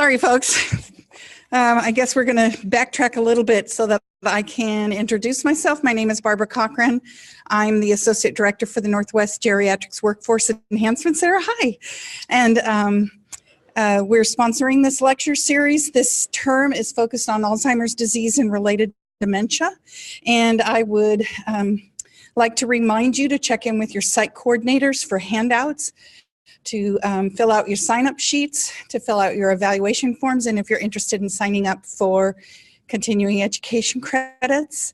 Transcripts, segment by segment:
Sorry, folks. I guess we're going to backtrack a little bit so that I can introduce myself. My name is Barbara Cochran. I'm the Associate Director for the Northwest Geriatrics Workforce Enhancement Center. Hi. And we're sponsoring this lecture series. This term is focused on Alzheimer's disease and related dementia. And I would like to remind you to check in with your site coordinators for handouts, to fill out your sign-up sheets, to fill out your evaluation forms, and if you're interested in signing up for continuing education credits.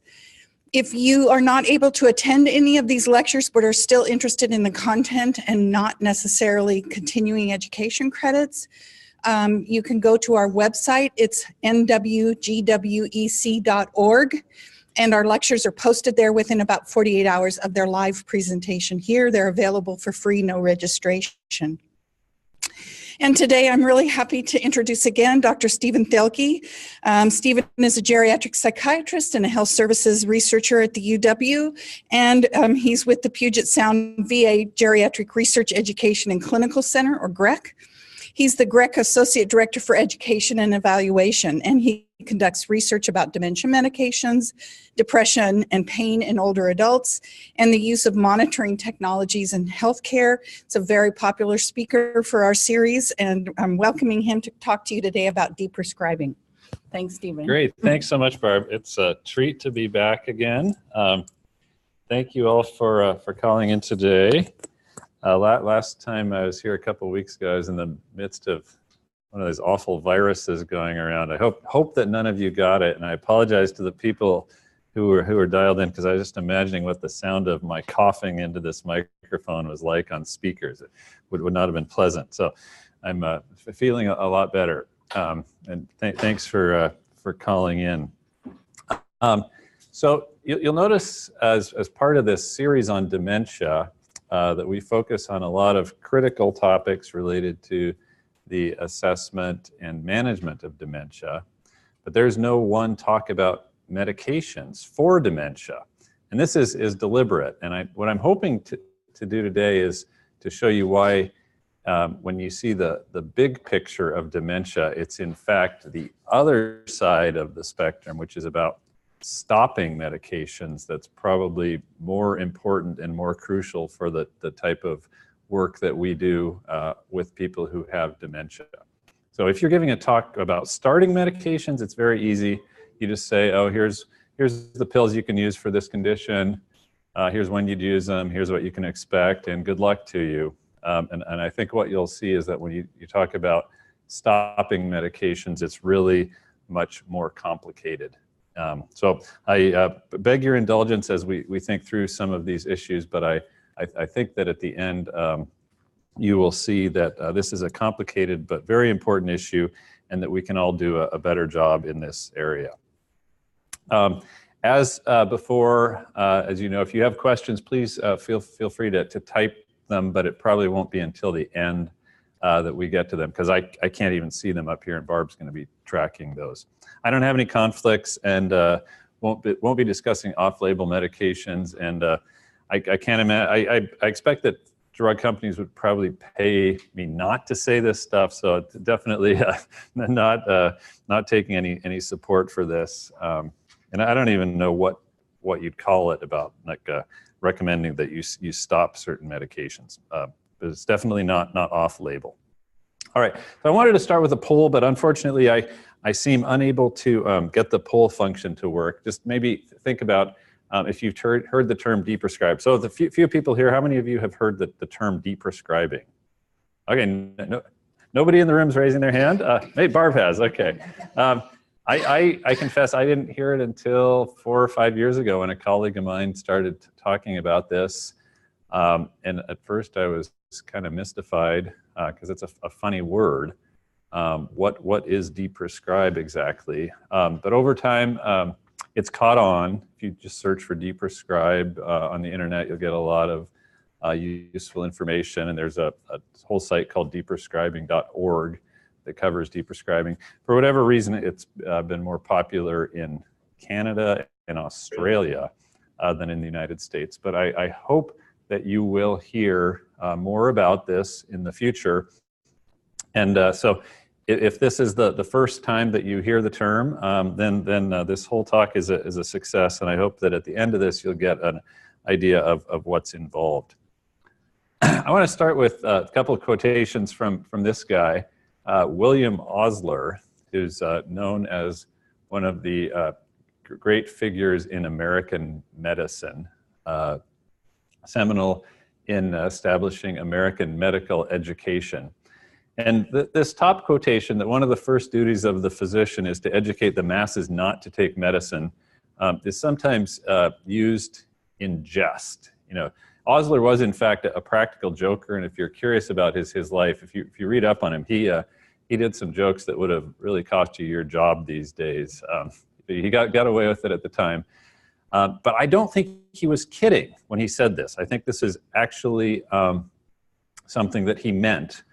If you are not able to attend any of these lectures but are still interested in the content and not necessarily continuing education credits, you can go to our website. It's nwgwec.org. And our lectures are posted there within about 48 hours of their live presentation here. They're available for free, no registration. And today I'm really happy to introduce again Dr. Stephen Thielke. Stephen is a geriatric psychiatrist and a health services researcher at the UW, and he's with the Puget Sound VA Geriatric Research Education and Clinical Center, or GWEC. He's the GWEC Associate Director for Education and Evaluation, and he conducts research about dementia medications, depression, and pain in older adults, and the use of monitoring technologies in healthcare. It's a very popular speaker for our series, and I'm welcoming him to talk to you today about Dprescribing. Thanks, Stephen. Great. Thanks so much, Barb. It's a treat to be back again. Thank you all for calling in today. Last time I was here a couple of weeks ago, I was in the midst of one of those awful viruses going around. I hope that none of you got it, and I apologize to the people who were dialed in, because I was just imagining what the sound of my coughing into this microphone was like on speakers. It would not have been pleasant. So I'm feeling a lot better, and thanks for calling in. So you'll notice as part of this series on dementia that we focus on a lot of critical topics related to the assessment and management of dementia, but there's no one talk about medications for dementia. And this is deliberate. And what I'm hoping to do today is to show you why when you see the big picture of dementia, it's in fact the other side of the spectrum, which is about stopping medications, that's probably more important and more crucial for the type of work that we do with people who have dementia. So if you're giving a talk about starting medications, it's very easy. You just say, oh, here's the pills you can use for this condition. Here's when you'd use them. Here's what you can expect, and good luck to you. And I think what you'll see is that when you talk about stopping medications, it's really much more complicated. So I beg your indulgence as we think through some of these issues, but I think that at the end you will see that this is a complicated but very important issue, and that we can all do a better job in this area. As before, as you know, if you have questions, please feel free to type them, but it probably won't be until the end that we get to them, because I can't even see them up here, and Barb's going to be tracking those. I don't have any conflicts, and won't be discussing off-label medications, and I can't imagine. I expect that drug companies would probably pay me not to say this stuff, so definitely not taking any support for this. And I don't even know what you'd call it about recommending that you stop certain medications. But it's definitely not off-label. All right, so I wanted to start with a poll, but unfortunately I seem unable to get the poll function to work. Just maybe think about if you've heard the term Dprescribe. So the few people here, how many of you have heard the term Dprescribing? Okay, nobody in the room is raising their hand. Hey, Barb has, okay. I confess I didn't hear it until 4 or 5 years ago when a colleague of mine started talking about this. And at first I was kind of mystified because it's a funny word. What is Dprescribe exactly? But over time, it's caught on. If you just search for Dprescribe on the internet, you'll get a lot of useful information. And there's a whole site called Dprescribing.org that covers Dprescribing. For whatever reason, it's been more popular in Canada and Australia than in the United States. But I hope that you will hear more about this in the future. And so if this is the first time that you hear the term, then this whole talk is a success, and I hope that at the end of this you'll get an idea of what's involved. I want to start with a couple of quotations from this guy, William Osler, who's known as one of the great figures in American medicine, seminal in establishing American medical education. And this top quotation, that one of the first duties of the physician is to educate the masses not to take medicine, is sometimes used in jest. You know, Osler was in fact a practical joker, and if you're curious about his life, if you read up on him, he did some jokes that would have really cost you your job these days. He got away with it at the time. But I don't think he was kidding when he said this. I think this is actually something that he meant.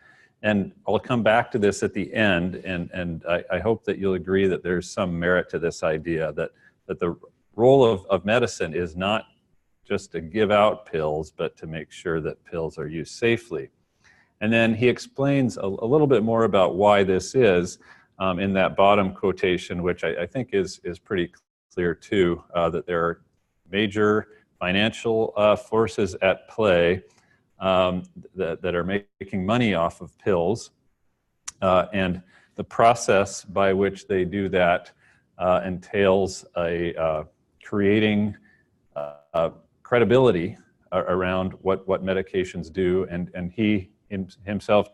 And I'll come back to this at the end, and I hope that you'll agree that there's some merit to this idea that the role of medicine is not just to give out pills, but to make sure that pills are used safely. And then he explains a little bit more about why this is in that bottom quotation, which I think is pretty clear too, that there are major financial forces at play that are making money off of pills, and the process by which they do that entails creating credibility around what medications do, and he himself,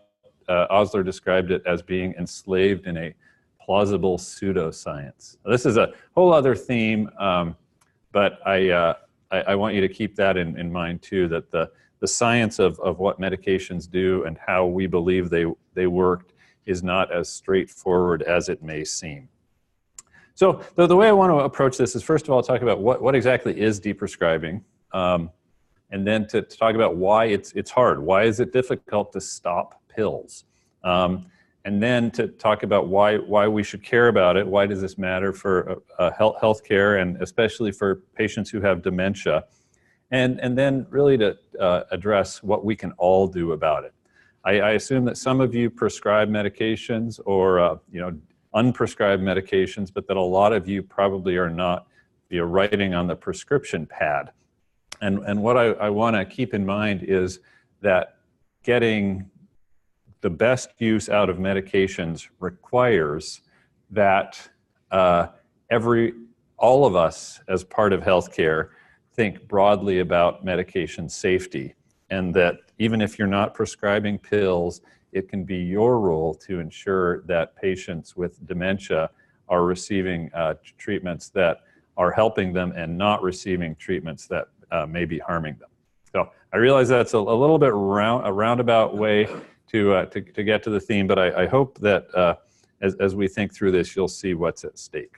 Osler, described it as being enslaved in a plausible pseudoscience. This is a whole other theme, but I want you to keep that in mind too, that the science of what medications do and how we believe they worked is not as straightforward as it may seem. So the way I want to approach this is, first of all, talk about what exactly is deprescribing, and then to talk about why it's hard. Why is it difficult to stop pills? And then to talk about why we should care about it. Why does this matter for healthcare, and especially for patients who have dementia? And then really to address what we can all do about it. I assume that some of you prescribe medications or unprescribed medications, but that a lot of you probably are not writing on the prescription pad. And what I want to keep in mind is that getting the best use out of medications requires that all of us as part of healthcare think broadly about medication safety, and that even if you're not prescribing pills, it can be your role to ensure that patients with dementia are receiving treatments that are helping them and not receiving treatments that may be harming them. So I realize that's a little bit a roundabout way to get to the theme, but I hope that as we think through this, you'll see what's at stake.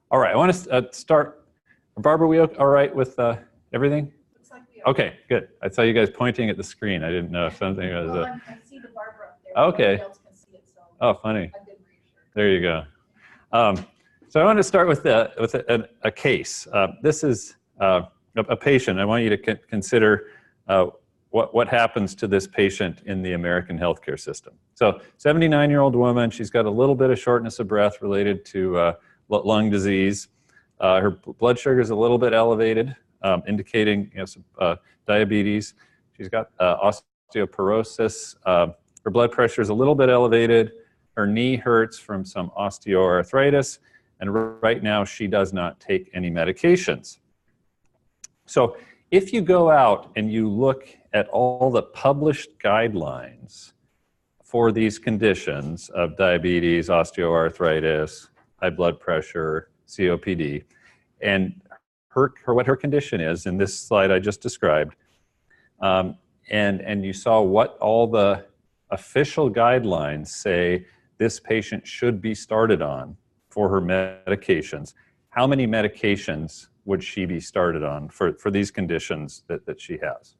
All right, I want to start. Barbara, we all right with everything? Looks like we are. Okay, good. I saw you guys pointing at the screen. I didn't know if something was... Well, I see the Barbara up there. Okay. Nobody else can see it, so Oh, funny. I've been reassured. There you go. So I want to start with a case. This is a patient. I want you to consider what happens to this patient in the American healthcare system. So 79-year-old woman, she's got a little bit of shortness of breath related to lung disease. Her blood sugar is a little bit elevated, indicating some diabetes. She's got osteoporosis. Her blood pressure is a little bit elevated. Her knee hurts from some osteoarthritis, and right now she does not take any medications. So if you go out and you look at all the published guidelines for these conditions of diabetes, osteoarthritis, high blood pressure, COPD, and what her condition is in this slide I just described, and you saw what all the official guidelines say this patient should be started on for her medications, how many medications would she be started on for these conditions that she has?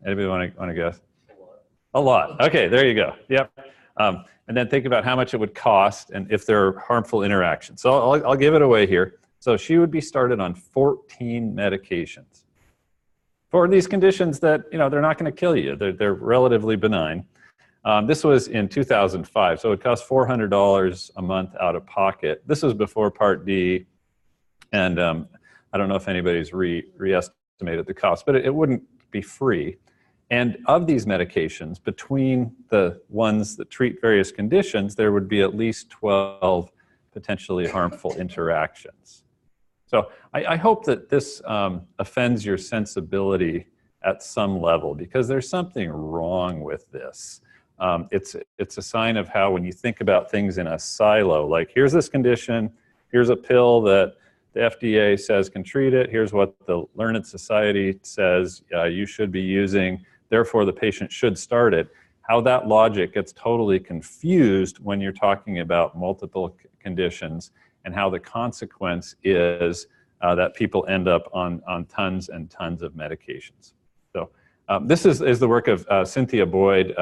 Anybody want to guess? A lot. Okay, there you go. Yep. And then think about how much it would cost and if there are harmful interactions. So I'll give it away here. So she would be started on 14 medications for these conditions that, they're not going to kill you. They're relatively benign. This was in 2005, so it cost $400 a month out of pocket. This was before Part D, and I don't know if anybody's re-estimated the cost, but it wouldn't be free. And of these medications, between the ones that treat various conditions, there would be at least 12 potentially harmful interactions. So I hope that this offends your sensibility at some level, because there's something wrong with this. It's a sign of how, when you think about things in a silo, like here's this condition, here's a pill that the FDA says can treat it, here's what the Learned Society says you should be using, therefore the patient should start it, how that logic gets totally confused when you're talking about multiple conditions, and how the consequence is that people end up on tons and tons of medications. So this is the work of Cynthia Boyd.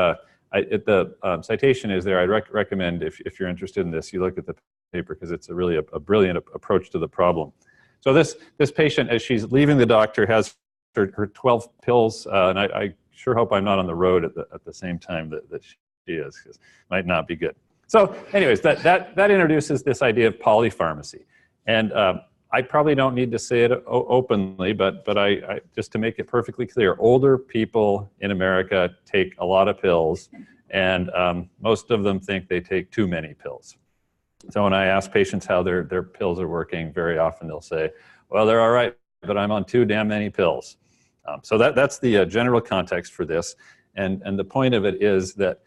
The citation is there. I'd recommend, if you're interested in this, you look at the paper, because it's really a brilliant approach to the problem. So this patient, as she's leaving the doctor, has her 12 pills, and I sure hope I'm not on the road at the same time that she is, because it might not be good. So anyways, that introduces this idea of polypharmacy. And I probably don't need to say it openly, but I just to make it perfectly clear, older people in America take a lot of pills, and most of them think they take too many pills. So when I ask patients how their pills are working, very often they'll say, well, they're all right, but I'm on too damn many pills. So that's the general context for this. And the point of it is that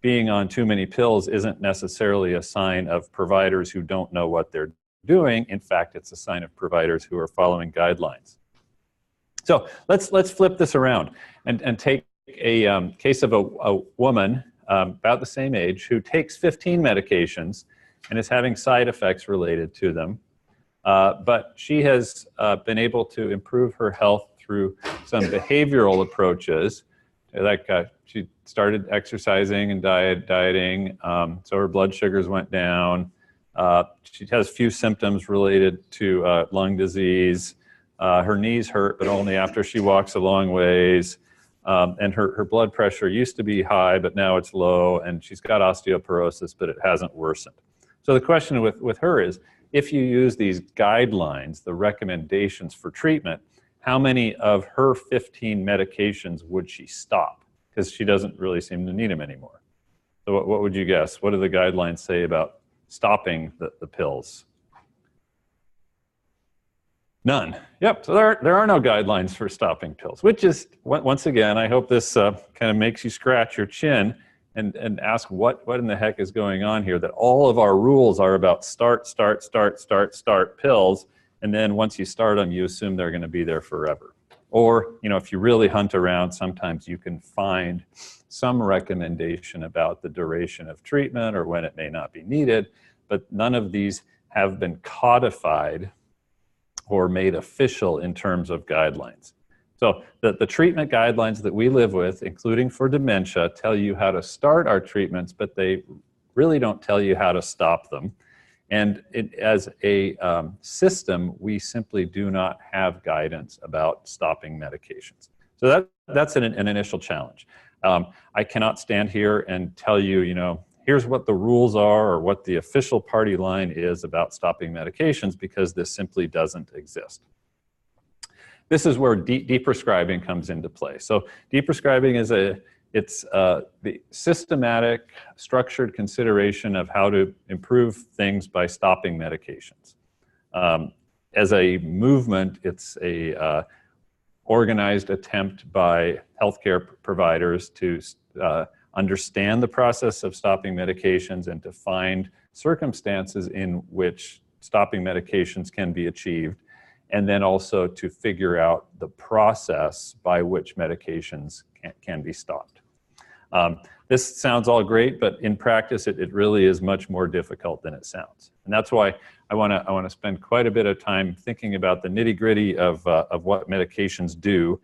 being on too many pills isn't necessarily a sign of providers who don't know what they're doing. In fact, it's a sign of providers who are following guidelines. So let's flip this around and take a case of a woman about the same age who takes 15 medications and is having side effects related to them. But she has been able to improve her health through some behavioral approaches. Like she started exercising and dieting, so her blood sugars went down. She has few symptoms related to lung disease. Her knees hurt, but only after she walks a long ways. And her blood pressure used to be high, but now it's low, and she's got osteoporosis, but it hasn't worsened. So the question with her is, if you use these guidelines, the recommendations for treatment, how many of her 15 medications would she stop? Because she doesn't really seem to need them anymore. So what would you guess? What do the guidelines say about stopping the pills? None. Yep, so there are no guidelines for stopping pills, which is, once again, I hope this kind of makes you scratch your chin and ask what in the heck is going on here, that all of our rules are about start pills, and then once you start them, you assume they're going to be there forever. Or, if you really hunt around, sometimes you can find some recommendation about the duration of treatment or when it may not be needed, but none of these have been codified or made official in terms of guidelines. So the treatment guidelines that we live with, including for dementia, tell you how to start our treatments, but they really don't tell you how to stop them. And as a system, we simply do not have guidance about stopping medications. So that's an initial challenge. I cannot stand here and tell you, here's what the rules are or what the official party line is about stopping medications, because this simply doesn't exist. This is where Dprescribing comes into play. So Dprescribing is the systematic, structured consideration of how to improve things by stopping medications. As a movement, it's a organized attempt by healthcare providers to understand the process of stopping medications and to find circumstances in which stopping medications can be achieved, and then also to figure out the process by which medications can be stopped. This sounds all great, but in practice, it really is much more difficult than it sounds. And that's why I want to spend quite a bit of time thinking about the nitty-gritty of what medications do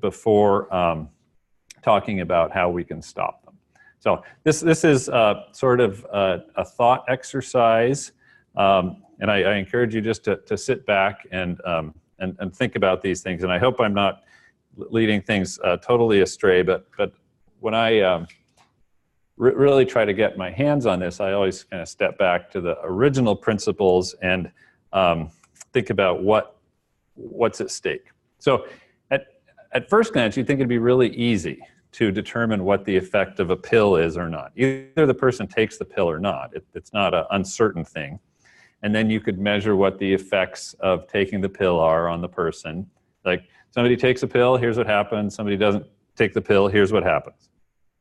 before talking about how we can stop them. So this is sort of a thought exercise, and I encourage you just to sit back and think about these things. And I hope I'm not leading things totally astray, but when I really try to get my hands on this, I always kind of step back to the original principles and think about what's at stake. So at first glance, you'd think it'd be really easy to determine what the effect of a pill is or not. Either the person takes the pill or not. It's not an uncertain thing. And then you could measure what the effects of taking the pill are on the person. Like, somebody takes a pill, here's what happens. Somebody doesn't take the pill, here's what happens.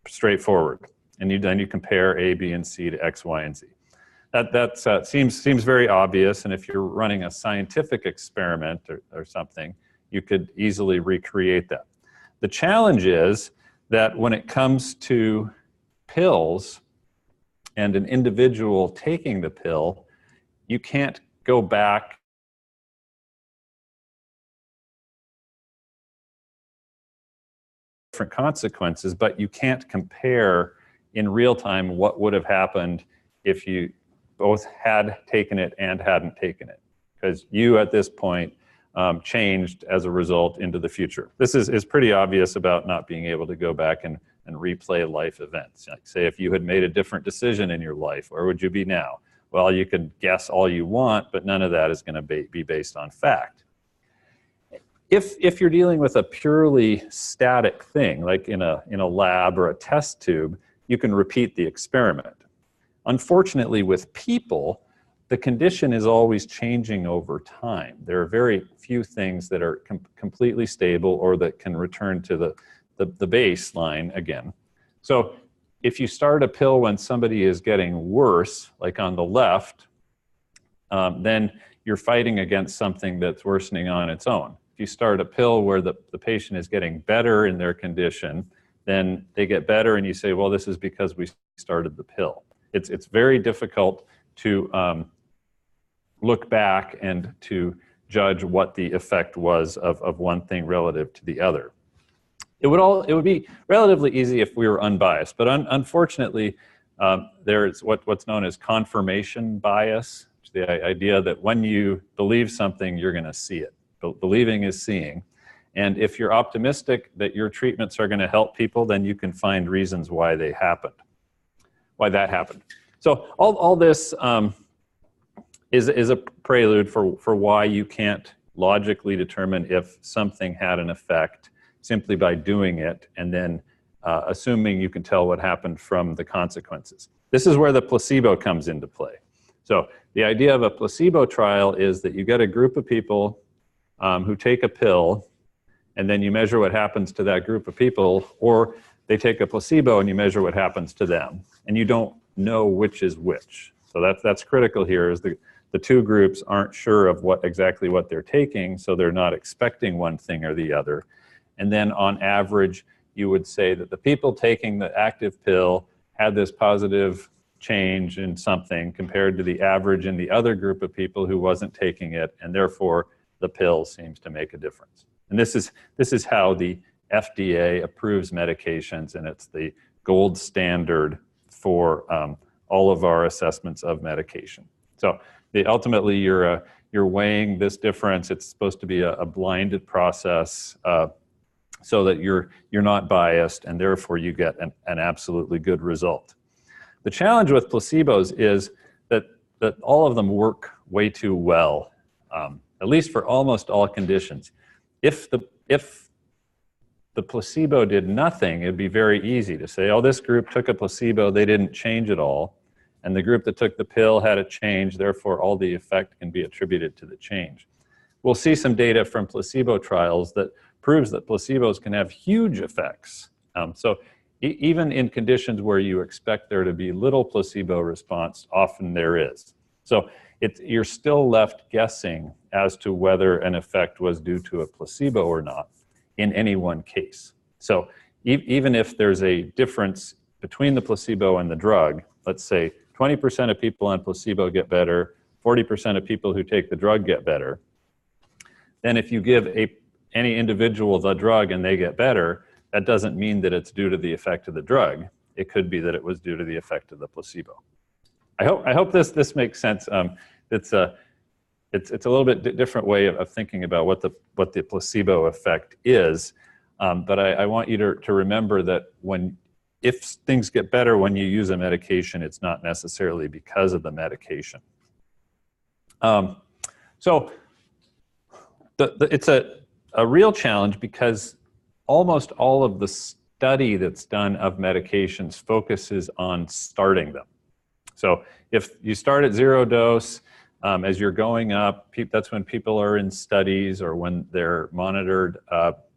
Straightforward. And then you compare A, B, and C to X, Y, and Z. That seems very obvious. And if you're running a scientific experiment or something, you could easily recreate that. The challenge is that when it comes to pills and an individual taking the pill, you can't go back different consequences, but you can't compare in real time what would have happened if you both had taken it and hadn't taken it, because you at this point changed as a result into the future. This is pretty obvious about not being able to go back and replay life events. Like, say if you had made a different decision in your life, where would you be now? Well, you can guess all you want, but none of that is going to be based on fact. If you're dealing with a purely static thing, like in a lab or a test tube, you can repeat the experiment. Unfortunately, with people, the condition is always changing over time. There are very few things that are completely stable or that can return to the baseline again. So if you start a pill when somebody is getting worse, like on the left, then you're fighting against something that's worsening on its own. If you start a pill where the patient is getting better in their condition, then they get better and you say, well, this is because we started the pill. It's very difficult to look back and to judge what the effect was of one thing relative to the other. It would be relatively easy if we were unbiased, but unfortunately, there's what's known as confirmation bias, the idea that when you believe something, you're going to see it. Believing is seeing. And if you're optimistic that your treatments are going to help people, then you can find reasons why that happened. So all this is a prelude for why you can't logically determine if something had an effect simply by doing it and then assuming you can tell what happened from the consequences. This is where the placebo comes into play. So the idea of a placebo trial is that you get a group of people who take a pill, and then you measure what happens to that group of people, or they take a placebo and you measure what happens to them, and you don't know which is which. So that's critical here, is the two groups aren't sure of exactly what they're taking, so they're not expecting one thing or the other. And then on average, you would say that the people taking the active pill had this positive change in something compared to the average in the other group of people who wasn't taking it, and therefore the pill seems to make a difference. And this is how the FDA approves medications, and it's the gold standard for all of our assessments of medication. So ultimately, you're weighing this difference. It's supposed to be a blinded process so that you're not biased, and therefore you get an absolutely good result. The challenge with placebos is that all of them work way too well, at least for almost all conditions. If the placebo did nothing, it'd be very easy to say, oh, this group took a placebo, they didn't change at all. And the group that took the pill had a change, therefore all the effect can be attributed to the change. We'll see some data from placebo trials that proves that placebos can have huge effects. So even in conditions where you expect there to be little placebo response, often there is. So you're still left guessing as to whether an effect was due to a placebo or not in any one case. So even if there's a difference between the placebo and the drug, let's say 20% of people on placebo get better, 40% of people who take the drug get better, then if you give any individual the drug and they get better, that doesn't mean that it's due to the effect of the drug. It could be that it was due to the effect of the placebo. I hope this makes sense. It's a little bit different way of thinking about what the placebo effect is, but I want you to remember that when if things get better when you use a medication, it's not necessarily because of the medication. So it's a real challenge because almost all of the study that's done of medications focuses on starting them. So if you start at 0 dose, as you're going up, that's when people are in studies or when they're monitored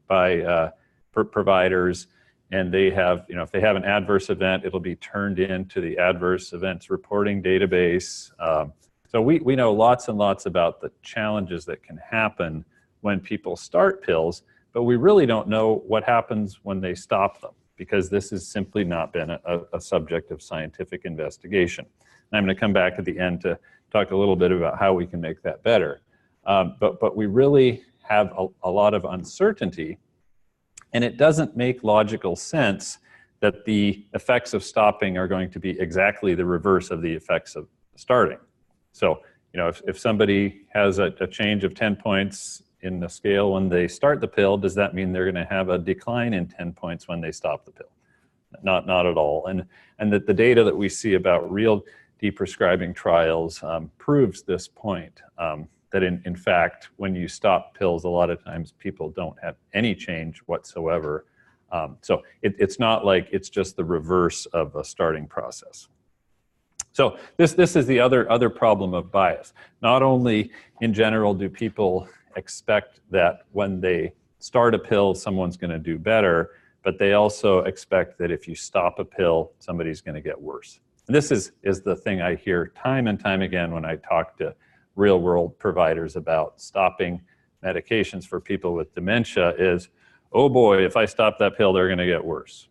by providers, and they have, if they have an adverse event, it'll be turned into the adverse events reporting database. So we know lots and lots about the challenges that can happen when people start pills, but we really don't know what happens when they stop them, because this has simply not been a subject of scientific investigation. And I'm going to come back at the end to talk a little bit about how we can make that better. But we really have a lot of uncertainty, and it doesn't make logical sense that the effects of stopping are going to be exactly the reverse of the effects of starting. So, if somebody has a change of 10 points in the scale when they start the pill, does that mean they're going to have a decline in 10 points when they stop the pill? Not at all. And that the data that we see about real deprescribing trials proves this point, that in fact, when you stop pills, a lot of times people don't have any change whatsoever. So it's not like it's just the reverse of a starting process. So this is the other problem of bias. Not only in general do people expect that when they start a pill, someone's going to do better, but they also expect that if you stop a pill, somebody's going to get worse. And this is the thing I hear time and time again when I talk to real-world providers about stopping medications for people with dementia is, oh boy, if I stop that pill, they're going to get worse.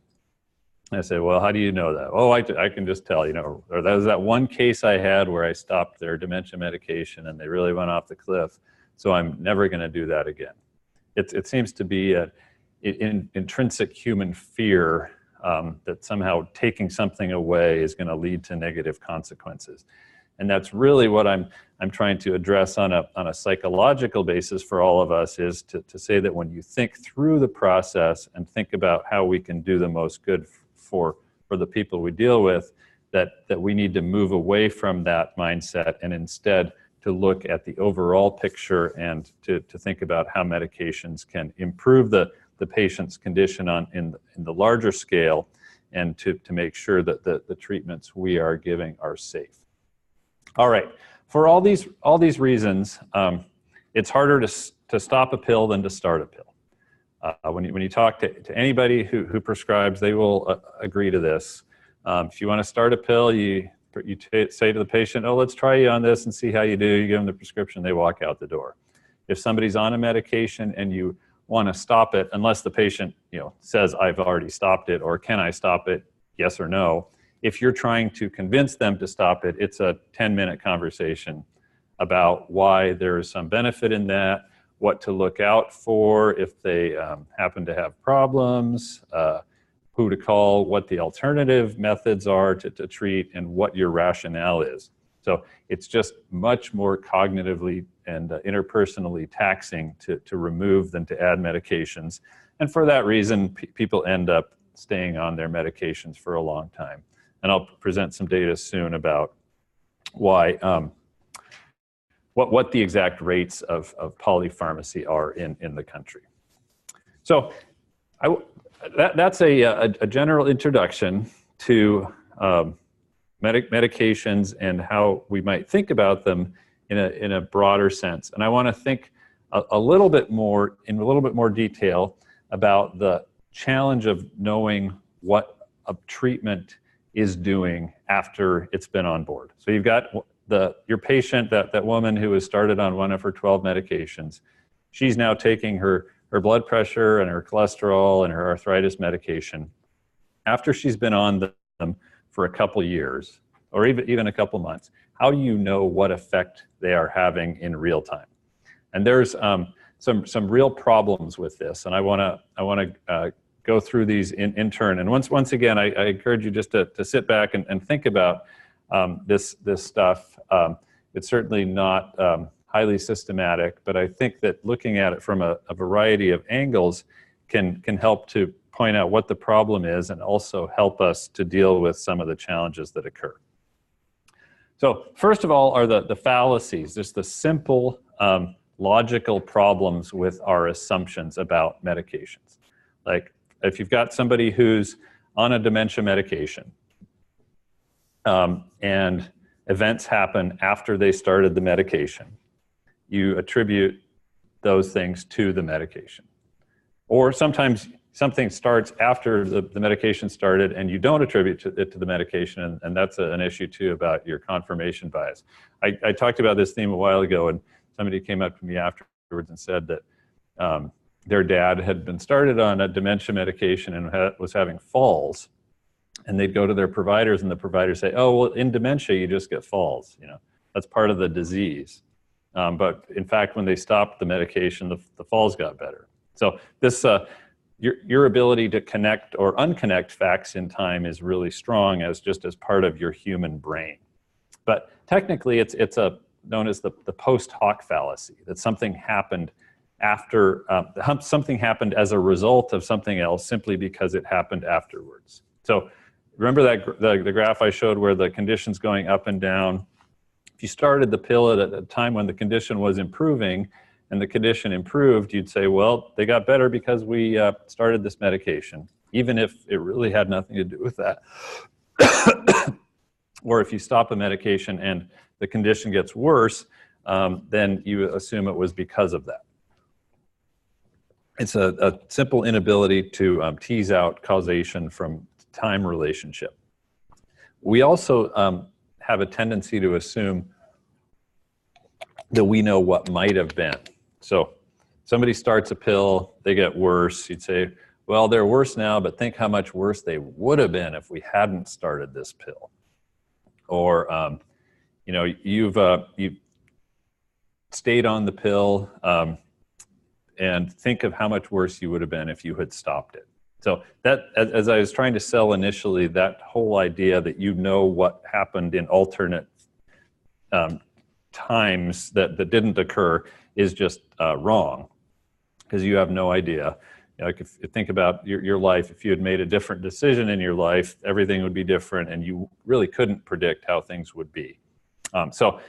And I say, well, how do you know that? Oh, I can just tell, or that was that one case I had where I stopped their dementia medication and they really went off the cliff, so I'm never going to do that again. It seems to be an intrinsic human fear that somehow taking something away is going to lead to negative consequences. And that's really what I'm trying to address on a psychological basis for all of us, is to say that when you think through the process and think about how we can do the most good for the people we deal with, that we need to move away from that mindset and instead to look at the overall picture and to think about how medications can improve the patient's condition in the larger scale, and to make sure that the treatments we are giving are safe. All right, for all these reasons, it's harder to stop a pill than to start a pill. When you talk to anybody who prescribes, they will agree to this. If you want to start a pill, you say to the patient, oh, let's try you on this and see how you do. You give them the prescription, they walk out the door. If somebody's on a medication and you want to stop it, unless the patient says, I've already stopped it, or can I stop it, yes or no. If you're trying to convince them to stop it, it's a 10-minute conversation about why there is some benefit in that, what to look out for if they happen to have problems, who to call, what the alternative methods are to treat, and what your rationale is. So it's just much more cognitively and interpersonally taxing to remove than to add medications. And for that reason, people end up staying on their medications for a long time. And I'll present some data soon about why, what the exact rates of polypharmacy are in the country. So that's a general introduction to medications and how we might think about them in a broader sense. And I want to think a little bit more detail about the challenge of knowing what a treatment is doing after it's been on board. So you've got your patient, that woman who has started on one of her 12 medications. She's now taking her blood pressure and her cholesterol and her arthritis medication. After she's been on them for a couple years, or even a couple months, how do you know what effect they are having in real time? And there's some real problems with this, and I want to go through these in turn. And once again, I encourage you just to sit back and think about this stuff. It's certainly not highly systematic, but I think that looking at it from a variety of angles can help to point out what the problem is and also help us to deal with some of the challenges that occur. So first of all are the fallacies, just the simple logical problems with our assumptions about medications. Like if you've got somebody who's on a dementia medication and events happen after they started the medication, you attribute those things to the medication. Or sometimes something starts after the medication started and you don't attribute it to the medication, and that's an issue too about your confirmation bias. I talked about this theme a while ago, and somebody came up to me afterwards and said that their dad had been started on a dementia medication and was having falls, and they'd go to their providers and the providers say, oh, well, in dementia you just get falls, that's part of the disease. But in fact, when they stopped the medication, the falls got better. So this, your ability to connect or unconnect facts in time is really strong as part of your human brain. But technically, it's known as the post hoc fallacy, that something happened after, something happened as a result of something else simply because it happened afterwards. So remember that the graph I showed where the condition's going up and down? If you started the pill at a time when the condition was improving and the condition improved, you'd say, well, they got better because we started this medication, even if it really had nothing to do with that. Or if you stop a medication and the condition gets worse, then you assume it was because of that. It's a simple inability to tease out causation from time relationship. We also have a tendency to assume that we know what might have been. So somebody starts a pill, they get worse. You'd say, well, they're worse now, but think how much worse they would have been if we hadn't started this pill. Or, you've stayed on the pill and think of how much worse you would have been if you had stopped it. So that, as I was trying to sell initially, that whole idea that you know what happened in alternate times that didn't occur is just wrong, because you have no idea. Like if you think about your life, if you had made a different decision in your life, everything would be different, and you really couldn't predict how things would be. So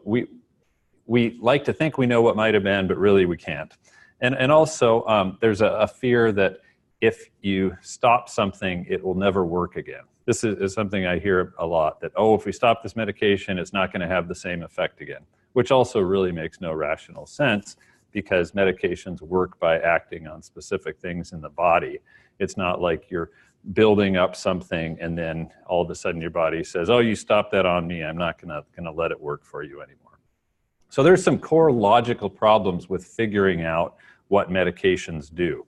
we like to think we know what might have been, but really we can't. And also there's a fear that if you stop something, it will never work again. This is something I hear a lot, that, oh, if we stop this medication, it's not going to have the same effect again, which also really makes no rational sense, because medications work by acting on specific things in the body. It's not like you're building up something and then all of a sudden your body says, oh, you stopped that on me, I'm not gonna let it work for you anymore. So there's some core logical problems with figuring out what medications do.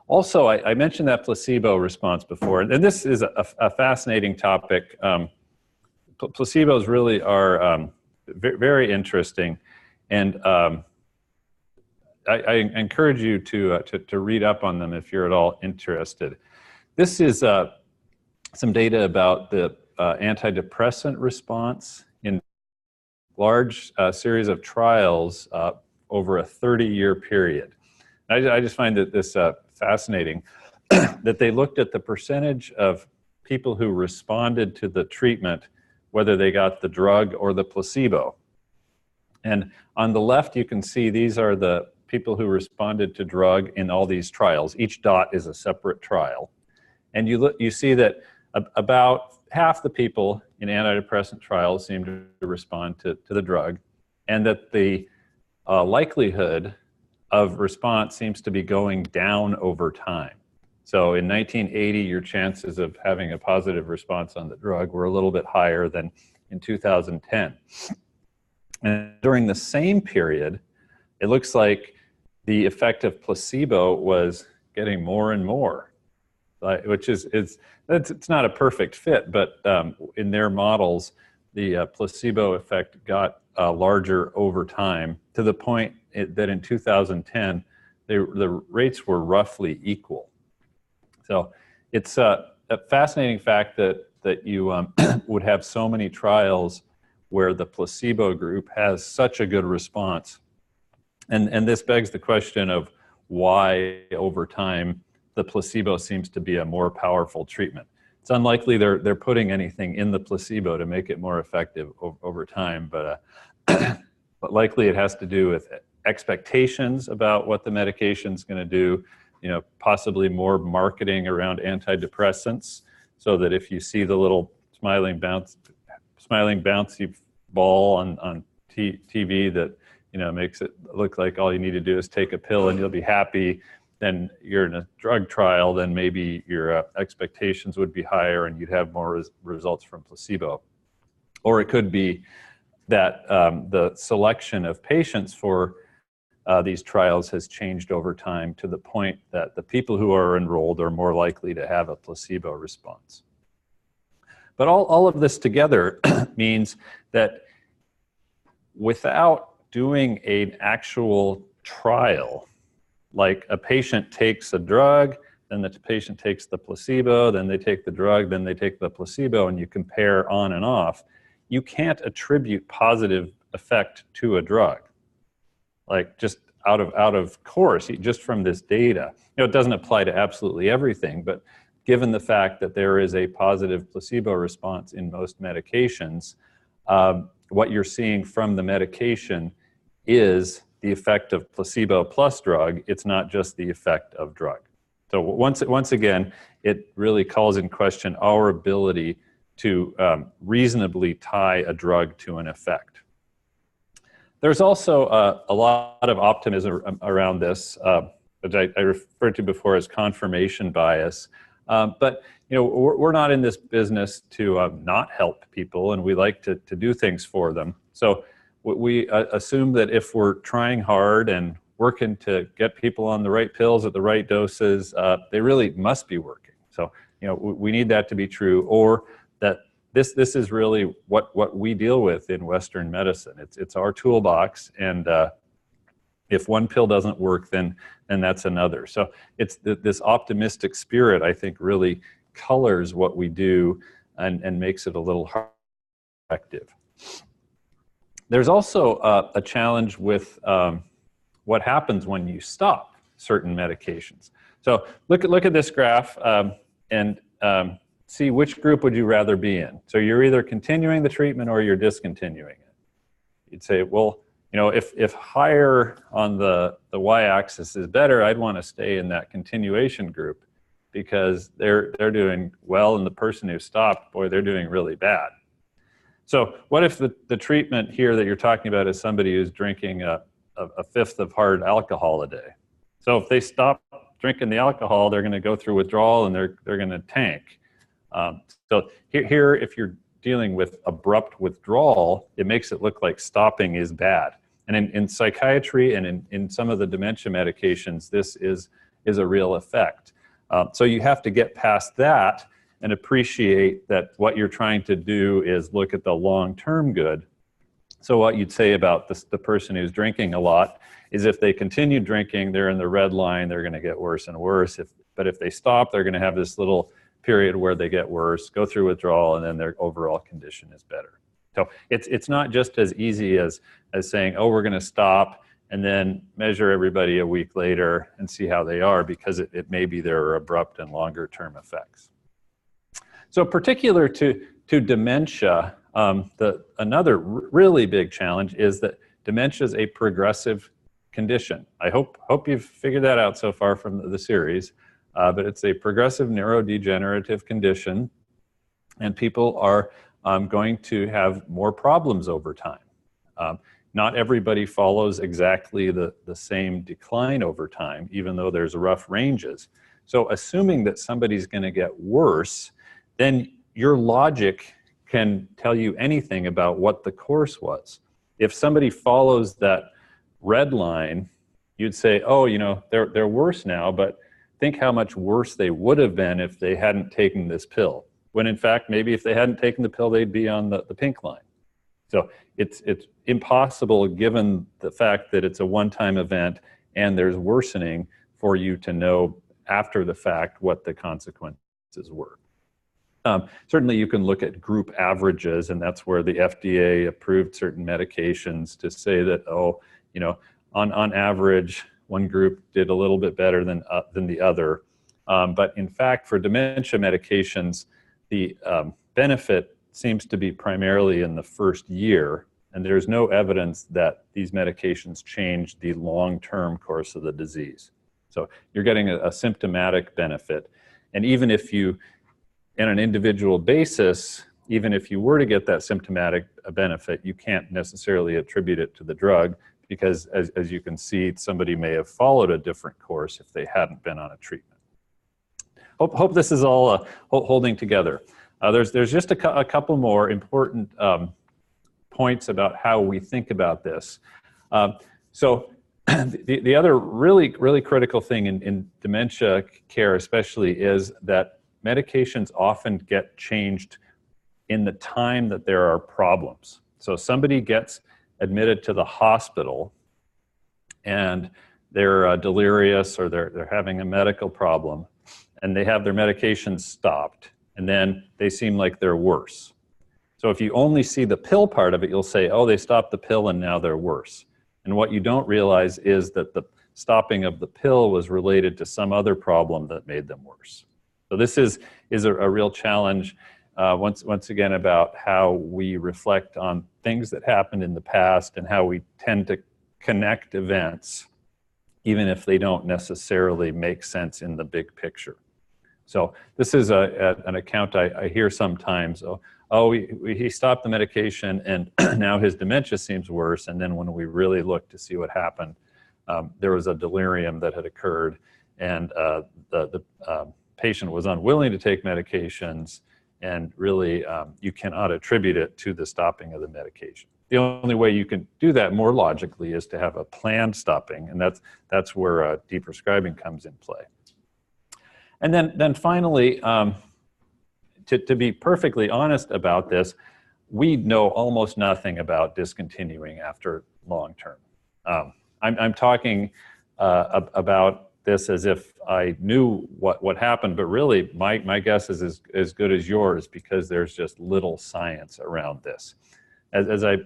Also, I mentioned that placebo response before, and this is a fascinating topic. Placebos really are very interesting, and I encourage you to read up on them if you're at all interested. This is some data about the antidepressant response in large series of trials over a 30-year period. I just find that this fascinating, that they looked at the percentage of people who responded to the treatment, whether they got the drug or the placebo. And on the left, you can see these are the people who responded to drug in all these trials. Each dot is a separate trial. And you see that about half the people in antidepressant trials seem to respond to the drug, and that the likelihood of response seems to be going down over time. So in 1980, your chances of having a positive response on the drug were a little bit higher than in 2010. And during the same period, it looks like the effect of placebo was getting more and more, which it's not a perfect fit, but in their models, the placebo effect got larger over time, to the point that in 2010, the rates were roughly equal. So it's a fascinating fact that you would have so many trials where the placebo group has such a good response. And this begs the question of why over time the placebo seems to be a more powerful treatment. It's unlikely they're putting anything in the placebo to make it more effective over time, but but likely it has to do with expectations about what the medication's going to do, possibly more marketing around antidepressants, so that if you see the little smiling bouncy ball on TV that makes it look like all you need to do is take a pill and you'll be happy, then you're in a drug trial, then maybe your expectations would be higher and you'd have more results from placebo. Or it could be that the selection of patients for these trials has changed over time to the point that the people who are enrolled are more likely to have a placebo response. But all of this together means that without doing an actual trial, like a patient takes a drug, then the patient takes the placebo, then they take the drug, then they take the placebo, and you compare on and off, you can't attribute positive effect to a drug. Like just out of course, just from this data. It doesn't apply to absolutely everything, but given the fact that there is a positive placebo response in most medications, what you're seeing from the medication is the effect of placebo plus drug. It's not just the effect of drug. So once again, it really calls in question our ability to reasonably tie a drug to an effect. There's also a lot of optimism around this, which I referred to before as confirmation bias. But we're not in this business to not help people, and we like to do things for them. So we assume that if we're trying hard and working to get people on the right pills at the right doses, they really must be working. So we need that to be true, or that this is really what we deal with in Western medicine. It's our toolbox, and if one pill doesn't work, then that's another. So it's this optimistic spirit, I think, really colors what we do and makes it a little hard effective. There's also a challenge with what happens when you stop certain medications. So look at this graph and see which group would you rather be in. So you're either continuing the treatment or you're discontinuing it. You'd say, well, if higher on the y-axis is better, I'd want to stay in that continuation group because they're doing well, and the person who stopped, boy, they're doing really bad. So what if the treatment here that you're talking about is somebody who's drinking a fifth of hard alcohol a day? So if they stop drinking the alcohol, they're going to go through withdrawal and they're going to tank. So here, if you're dealing with abrupt withdrawal, it makes it look like stopping is bad. And in psychiatry and in some of the dementia medications, this is a real effect. So you have to get past that and appreciate that what you're trying to do is look at the long-term good. So what you'd say about the person who's drinking a lot is if they continue drinking, they're in the red line, they're going to get worse and worse. But if they stop, they're going to have this little period where they get worse, go through withdrawal, and then their overall condition is better. So it's not just as easy as saying, oh, we're going to stop and then measure everybody a week later and see how they are, because it may be there are abrupt and longer term effects. So particular to dementia, another really big challenge is that dementia is a progressive condition. I hope you've figured that out so far from the series, but it's a progressive neurodegenerative condition, and people are going to have more problems over time. Not everybody follows exactly the same decline over time, even though there's rough ranges. So assuming that somebody's going to get worse, then your logic can tell you anything about what the course was. If somebody follows that red line, you'd say, oh, they're worse now, but think how much worse they would have been if they hadn't taken this pill. When in fact, maybe if they hadn't taken the pill, they'd be on the pink line. So it's impossible, given the fact that it's a one-time event and there's worsening, for you to know after the fact what the consequences were. Certainly you can look at group averages, and that's where the FDA approved certain medications to say that, on average, one group did a little bit better than the other. But in fact, for dementia medications, the benefit seems to be primarily in the first year, and there's no evidence that these medications change the long-term course of the disease. So you're getting a symptomatic benefit. And even if you, on an individual basis, even if you were to get that symptomatic benefit, you can't necessarily attribute it to the drug because, as you can see, somebody may have followed a different course if they hadn't been on a treatment. Hope this is all holding together. There's just a couple more important points about how we think about this. So the other really critical thing in dementia care especially is that medications often get changed in the time that there are problems. So somebody gets admitted to the hospital and they're delirious or they're having a medical problem and they have their medications stopped and then they seem like they're worse. So if you only see the pill part of it, you'll say, oh, they stopped the pill and now they're worse. And what you don't realize is that the stopping of the pill was related to some other problem that made them worse. So this is a real challenge, once again, about how we reflect on things that happened in the past and how we tend to connect events, even if they don't necessarily make sense in the big picture. So this is an account I hear sometimes. He stopped the medication and now his dementia seems worse. And then when we really looked to see what happened, there was a delirium that had occurred and the patient was unwilling to take medications, and really you cannot attribute it to the stopping of the medication. The only way you can do that more logically is to have a planned stopping, and that's where Dprescribing comes in play. And then finally, to be perfectly honest about this, we know almost nothing about discontinuing after long term. I'm talking about this as if I knew what happened, but really my guess is as good as yours because there's just little science around this. As I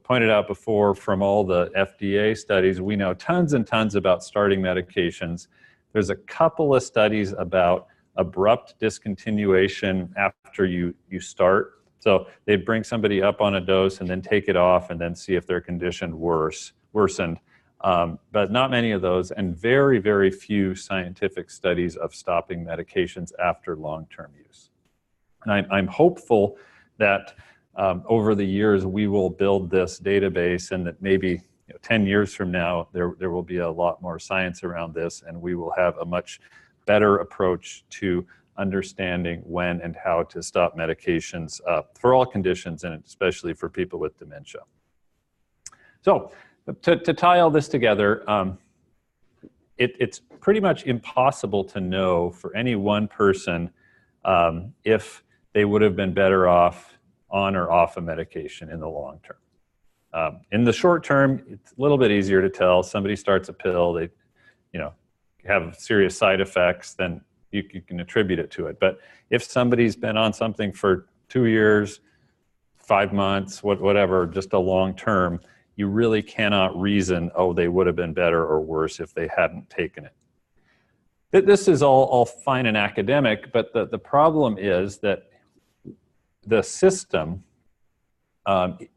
pointed out before, from all the FDA studies, we know tons and tons about starting medications. There's a couple of studies about abrupt discontinuation after you start. So they'd bring somebody up on a dose and then take it off and then see if their condition worsened. But not many of those, and very, very few scientific studies of stopping medications after long-term use. And I'm hopeful that over the years we will build this database and that maybe 10 years from now there will be a lot more science around this and we will have a much better approach to understanding when and how to stop medications for all conditions and especially for people with dementia. So to tie all this together, it's pretty much impossible to know for any one person if they would have been better off on or off a medication in the long term. In the short term, it's a little bit easier to tell. Somebody starts a pill, they have serious side effects, then you can attribute it to it. But if somebody's been on something for 2 years, 5 months, whatever, just a long term, you really cannot reason, oh, they would have been better or worse if they hadn't taken it. This is all fine and academic, but the problem is that the system,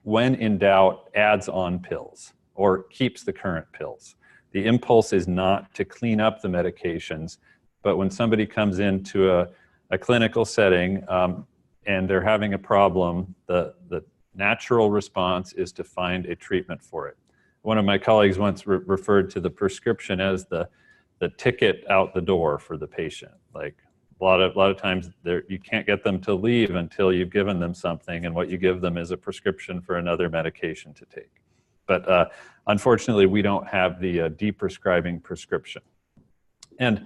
when in doubt, adds on pills or keeps the current pills. The impulse is not to clean up the medications, but when somebody comes into a clinical setting and they're having a problem, the natural response is to find a treatment for it. One of my colleagues once referred to the prescription as the ticket out the door for the patient. Like a lot of times you can't get them to leave until you've given them something, and what you give them is a prescription for another medication to take. But unfortunately, we don't have the Dprescribing prescription. And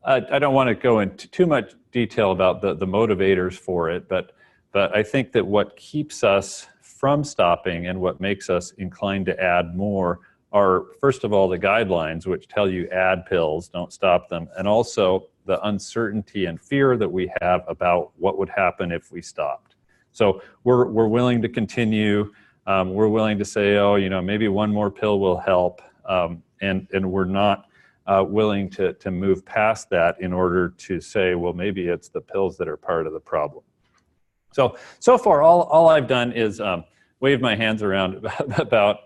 I don't want to go into too much detail about the motivators for it, but I think that what keeps us from stopping and what makes us inclined to add more are, first of all, the guidelines, which tell you add pills, don't stop them, and also the uncertainty and fear that we have about what would happen if we stopped. So we're willing to continue. We're willing to say, oh, maybe one more pill will help, and we're not willing to move past that in order to say, well, maybe it's the pills that are part of the problem. So far, all I've done is wave my hands around about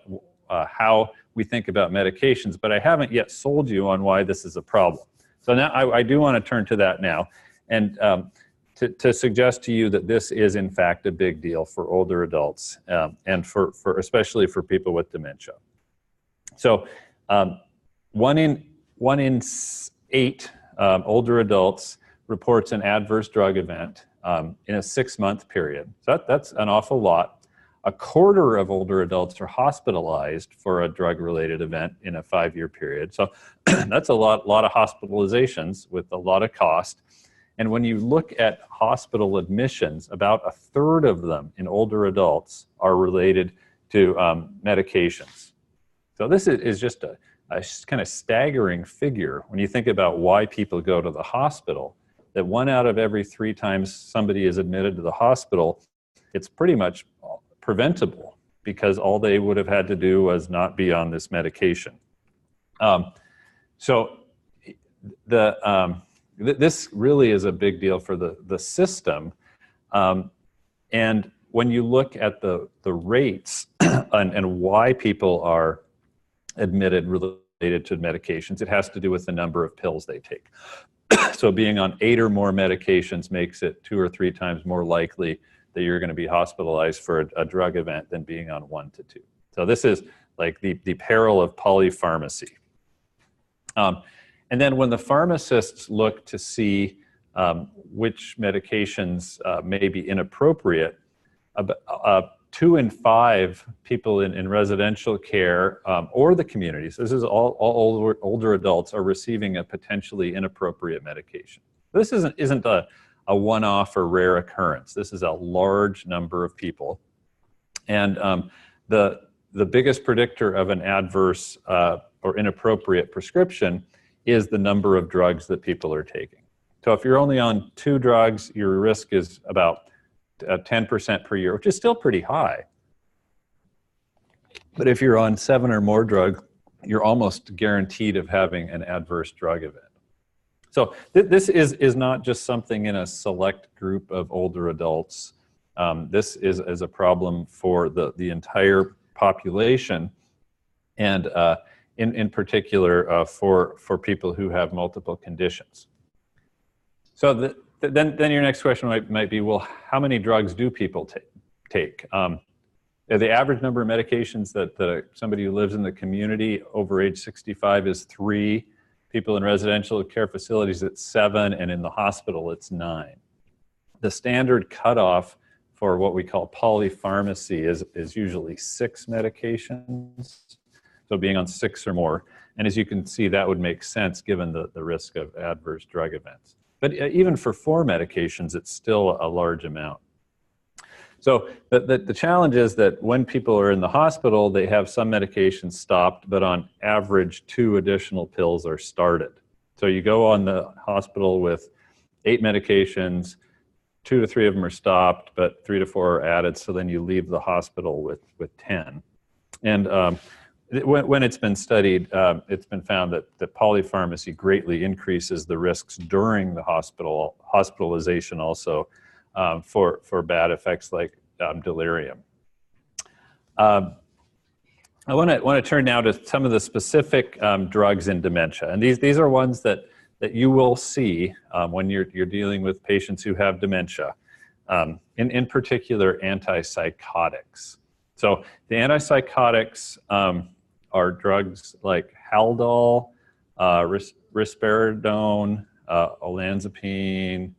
how we think about medications, but I haven't yet sold you on why this is a problem. So now I do want to turn to that now, and to suggest to you that this is in fact a big deal for older adults, and for especially for people with dementia. So 1 in 8 older adults reports an adverse drug event in a 6-month period. So that's an awful lot. A quarter of older adults are hospitalized for a drug-related event in a 5-year period. So that's a lot of hospitalizations with a lot of cost. And when you look at hospital admissions, about a third of them in older adults are related to medications. So this is just a kind of staggering figure when you think about why people go to the hospital, that 1 out of every 3 times somebody is admitted to the hospital, it's pretty much preventable because all they would have had to do was not be on this medication. This really is a big deal for the system. And when you look at the rates and why people are admitted related to medications, it has to do with the number of pills they take. So being on 8 or more medications makes it 2 or 3 times more likely that you're going to be hospitalized for a drug event than being on 1 to 2. So this is like the peril of polypharmacy. And then when the pharmacists look to see which medications may be inappropriate, 2 in 5 people in residential care or the communities, this is all older adults, are receiving a potentially inappropriate medication. This isn't a one-off or rare occurrence. This is a large number of people. And the biggest predictor of an adverse or inappropriate prescription is the number of drugs that people are taking. So if you're only on 2 drugs, your risk is about 10% per year, which is still pretty high. But if you're on 7 or more drugs, you're almost guaranteed of having an adverse drug event. So this is not just something in a select group of older adults. This is a problem for the entire population, and in particular for people who have multiple conditions. So then your next question might be, well, how many drugs do people take? The average number of medications that somebody who lives in the community over age 65 is 3. People in residential care facilities, it's 7, and in the hospital, it's 9. The standard cutoff for what we call polypharmacy is usually 6 medications, so being on 6 or more. And as you can see, that would make sense given the risk of adverse drug events. But even for 4 medications, it's still a large amount. So the challenge is that when people are in the hospital, they have some medications stopped, but on average, 2 additional pills are started. So you go on the hospital with 8 medications, 2 to 3 of them are stopped, but 3 to 4 are added, so then you leave the hospital with 10. And when it's been studied, it's been found that polypharmacy greatly increases the risks during the hospitalization also, for bad effects like delirium. I want to turn now to some of the specific drugs in dementia, and these are ones that you will see when you're dealing with patients who have dementia. In particular, antipsychotics. So the antipsychotics are drugs like Haldol, risperidone, olanzapine,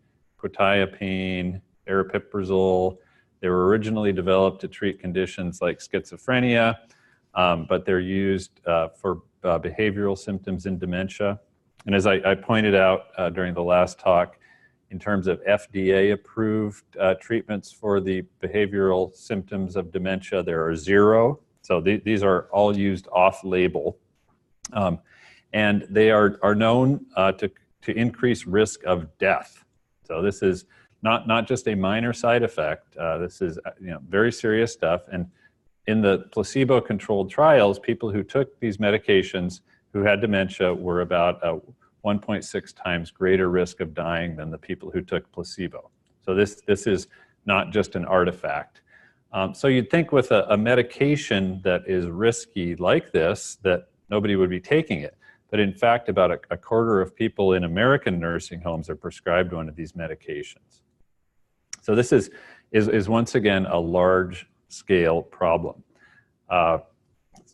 quetiapine, aripiprazole. They were originally developed to treat conditions like schizophrenia, but they're used for behavioral symptoms in dementia. And as I pointed out during the last talk, in terms of FDA-approved treatments for the behavioral symptoms of dementia, there are 0. So these are all used off-label. And they are known to increase risk of death. So this is not just a minor side effect. This is very serious stuff. And in the placebo-controlled trials, people who took these medications who had dementia were about 1.6 times greater risk of dying than the people who took placebo. So this is not just an artifact. So you'd think with a medication that is risky like this, that nobody would be taking it. But in fact, about a quarter of people in American nursing homes are prescribed one of these medications. So this is once again a large-scale problem.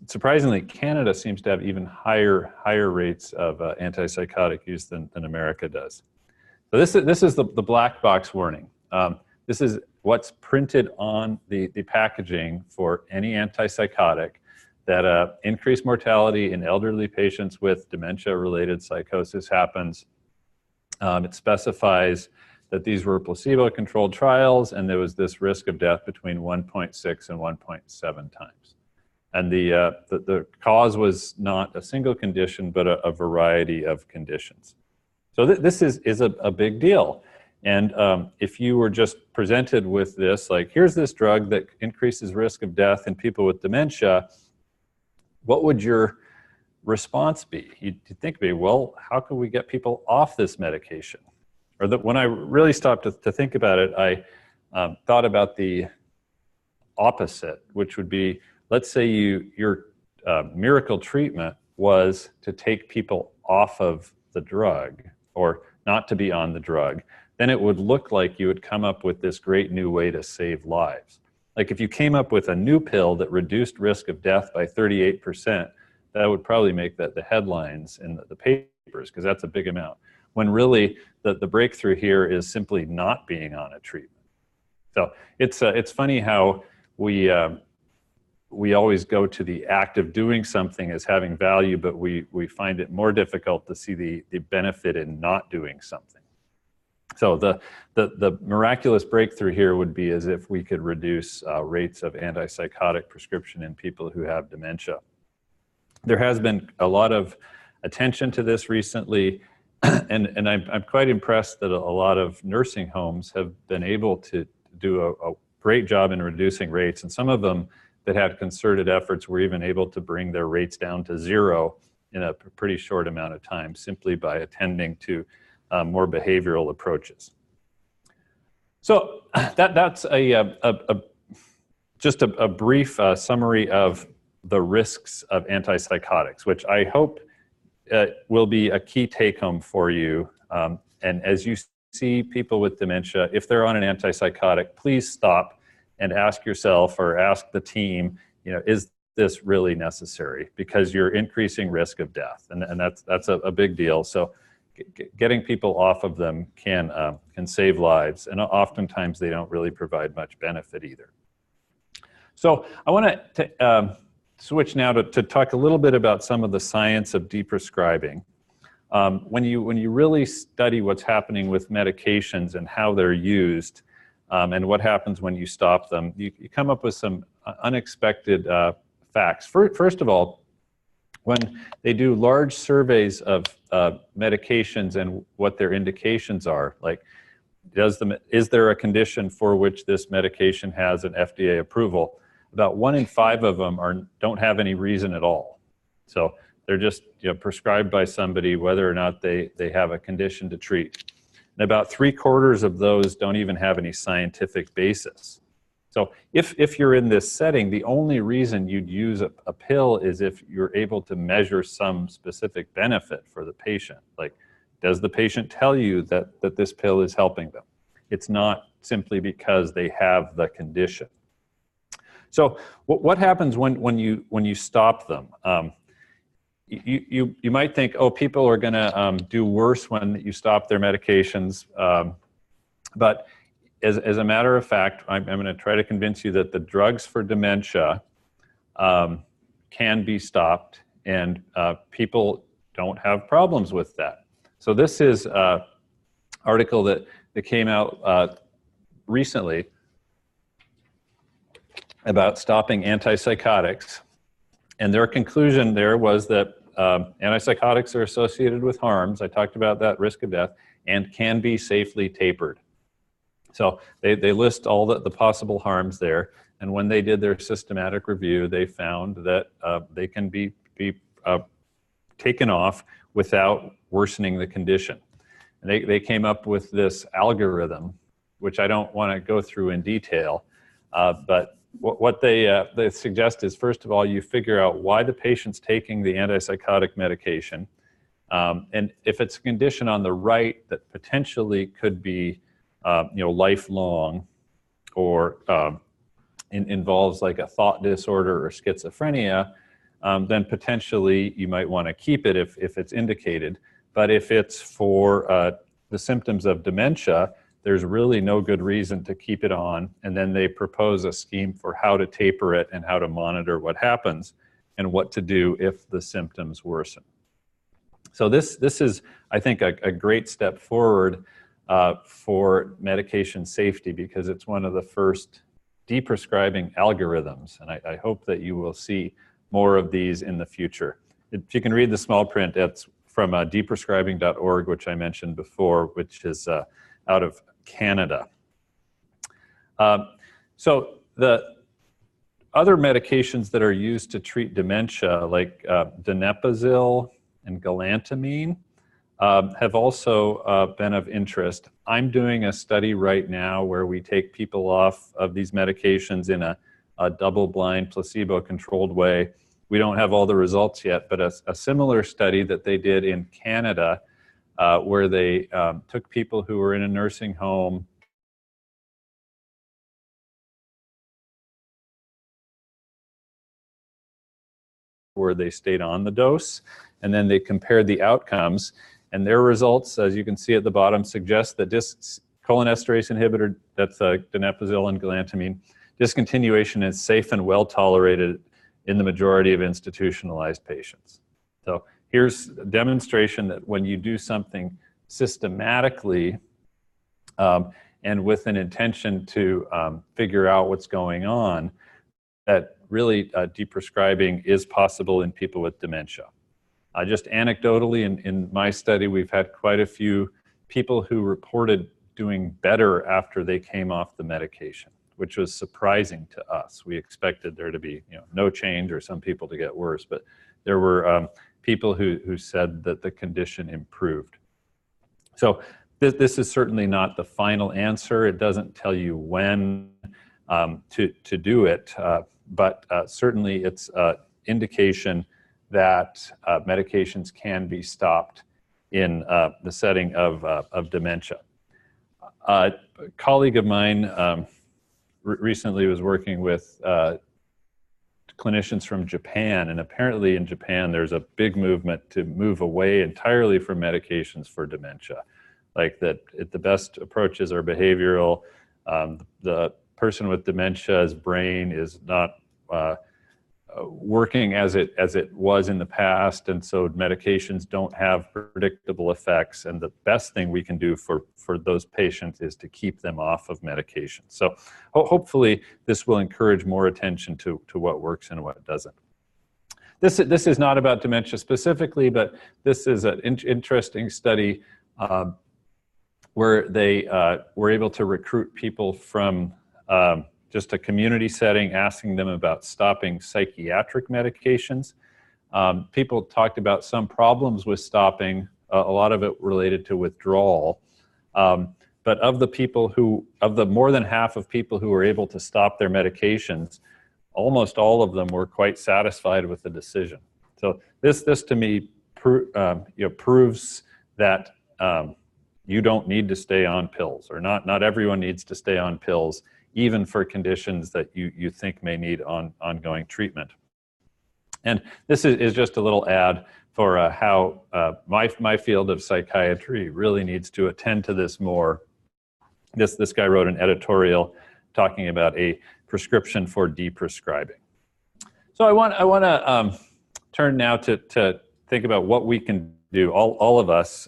Surprisingly, Canada seems to have even higher rates of antipsychotic use than America does. So this is the black box warning. This is what's printed on the packaging for any antipsychotic, that increased mortality in elderly patients with dementia-related psychosis happens. It specifies that these were placebo-controlled trials, and there was this risk of death between 1.6 and 1.7 times. And the cause was not a single condition, but a variety of conditions. So this is a big deal. And if you were just presented with this, like, here's this drug that increases risk of death in people with dementia, what would your response be? You'd think, well, how can we get people off this medication? Or that when I really stopped to think about it, I thought about the opposite, which would be, let's say your miracle treatment was to take people off of the drug or not to be on the drug. Then it would look like you would come up with this great new way to save lives. Like if you came up with a new pill that reduced risk of death by 38%, that would probably make the headlines in the papers, because that's a big amount. When really the breakthrough here is simply not being on a treatment. So it's funny how we always go to the act of doing something as having value, but we find it more difficult to see the benefit in not doing something. So the miraculous breakthrough here would be as if we could reduce rates of antipsychotic prescription in people who have dementia. There has been a lot of attention to this recently, and I'm quite impressed that a lot of nursing homes have been able to do a great job in reducing rates, and some of them that had concerted efforts were even able to bring their rates down to zero in a pretty short amount of time, simply by attending to more behavioral approaches. So that's just a brief summary of the risks of antipsychotics, which I hope will be a key take-home for you. And as you see people with dementia, if they're on an antipsychotic, please stop and ask yourself or ask the team, is this really necessary? Because you're increasing risk of death, and that's a big deal. So getting people off of them can save lives, and oftentimes they don't really provide much benefit either. So I want to switch now to talk a little bit about some of the science of deprescribing. When you really study what's happening with medications and how they're used, and what happens when you stop them, you come up with some unexpected facts. First of all, when they do large surveys of medications and what their indications are, like is there a condition for which this medication has an FDA approval, about 1 in 5 of them don't have any reason at all. So they're just prescribed by somebody whether or not they have a condition to treat. And about 3/4 of those don't even have any scientific basis. So if you're in this setting, the only reason you'd use a pill is if you're able to measure some specific benefit for the patient. Like, does the patient tell you that this pill is helping them? It's not simply because they have the condition. So what happens when you stop them? You might think, oh, people are going to do worse when you stop their medications, but as a matter of fact, I'm going to try to convince you that the drugs for dementia can be stopped, and people don't have problems with that. So this is an article that came out recently about stopping antipsychotics, and their conclusion there was that antipsychotics are associated with harms. I talked about that, risk of death, and can be safely tapered. So they list all the possible harms there, and when they did their systematic review, they found that they can be taken off without worsening the condition. And they came up with this algorithm, which I don't want to go through in detail, but what they suggest is, first of all, you figure out why the patient's taking the antipsychotic medication. And if it's a condition on the right that potentially could be lifelong, or involves like a thought disorder or schizophrenia, then potentially you might want to keep it if it's indicated. But if it's for the symptoms of dementia, there's really no good reason to keep it on. And then they propose a scheme for how to taper it and how to monitor what happens and what to do if the symptoms worsen. So this is, I think, a great step forward for medication safety, because it's one of the first deprescribing algorithms. And I hope that you will see more of these in the future. If you can read the small print, it's from Dprescribing.org, which I mentioned before, which is out of Canada. So the other medications that are used to treat dementia, like donepezil and galantamine, have also been of interest. I'm doing a study right now where we take people off of these medications in a double-blind, placebo-controlled way. We don't have all the results yet, but a similar study that they did in Canada, where they took people who were in a nursing home where they stayed on the dose, and then they compared the outcomes, and their results, as you can see at the bottom, suggest that cholinesterase inhibitor, that's donepezil and galantamine, discontinuation is safe and well tolerated in the majority of institutionalized patients. So here's a demonstration that when you do something systematically and with an intention to figure out what's going on, that really deprescribing is possible in people with dementia. Just anecdotally, in my study, we've had quite a few people who reported doing better after they came off the medication, which was surprising to us. We expected there to be no change or some people to get worse, but there were people who said that the condition improved. So this is certainly not the final answer. It doesn't tell you when to do it, but certainly it's an indication that medications can be stopped in the setting of dementia. A colleague of mine recently was working with clinicians from Japan, and apparently in Japan there's a big movement to move away entirely from medications for dementia. Like that the best approaches are behavioral. The person with dementia's brain is not working as it was in the past, and so medications don't have predictable effects, and the best thing we can do for those patients is to keep them off of medication. So hopefully this will encourage more attention to what works and what doesn't. This is not about dementia specifically, but this is an interesting study where they were able to recruit people from just a community setting, asking them about stopping psychiatric medications. People talked about some problems with stopping, a lot of it related to withdrawal. But of the more than half of people who were able to stop their medications, almost all of them were quite satisfied with the decision. So this to me proves that you don't need to stay on pills, or not everyone needs to stay on pills, even for conditions that you think may need ongoing treatment. And this is just a little ad for how my field of psychiatry really needs to attend to this more. This guy wrote an editorial talking about a prescription for deprescribing. So I want to turn now to think about what we can do, all of us,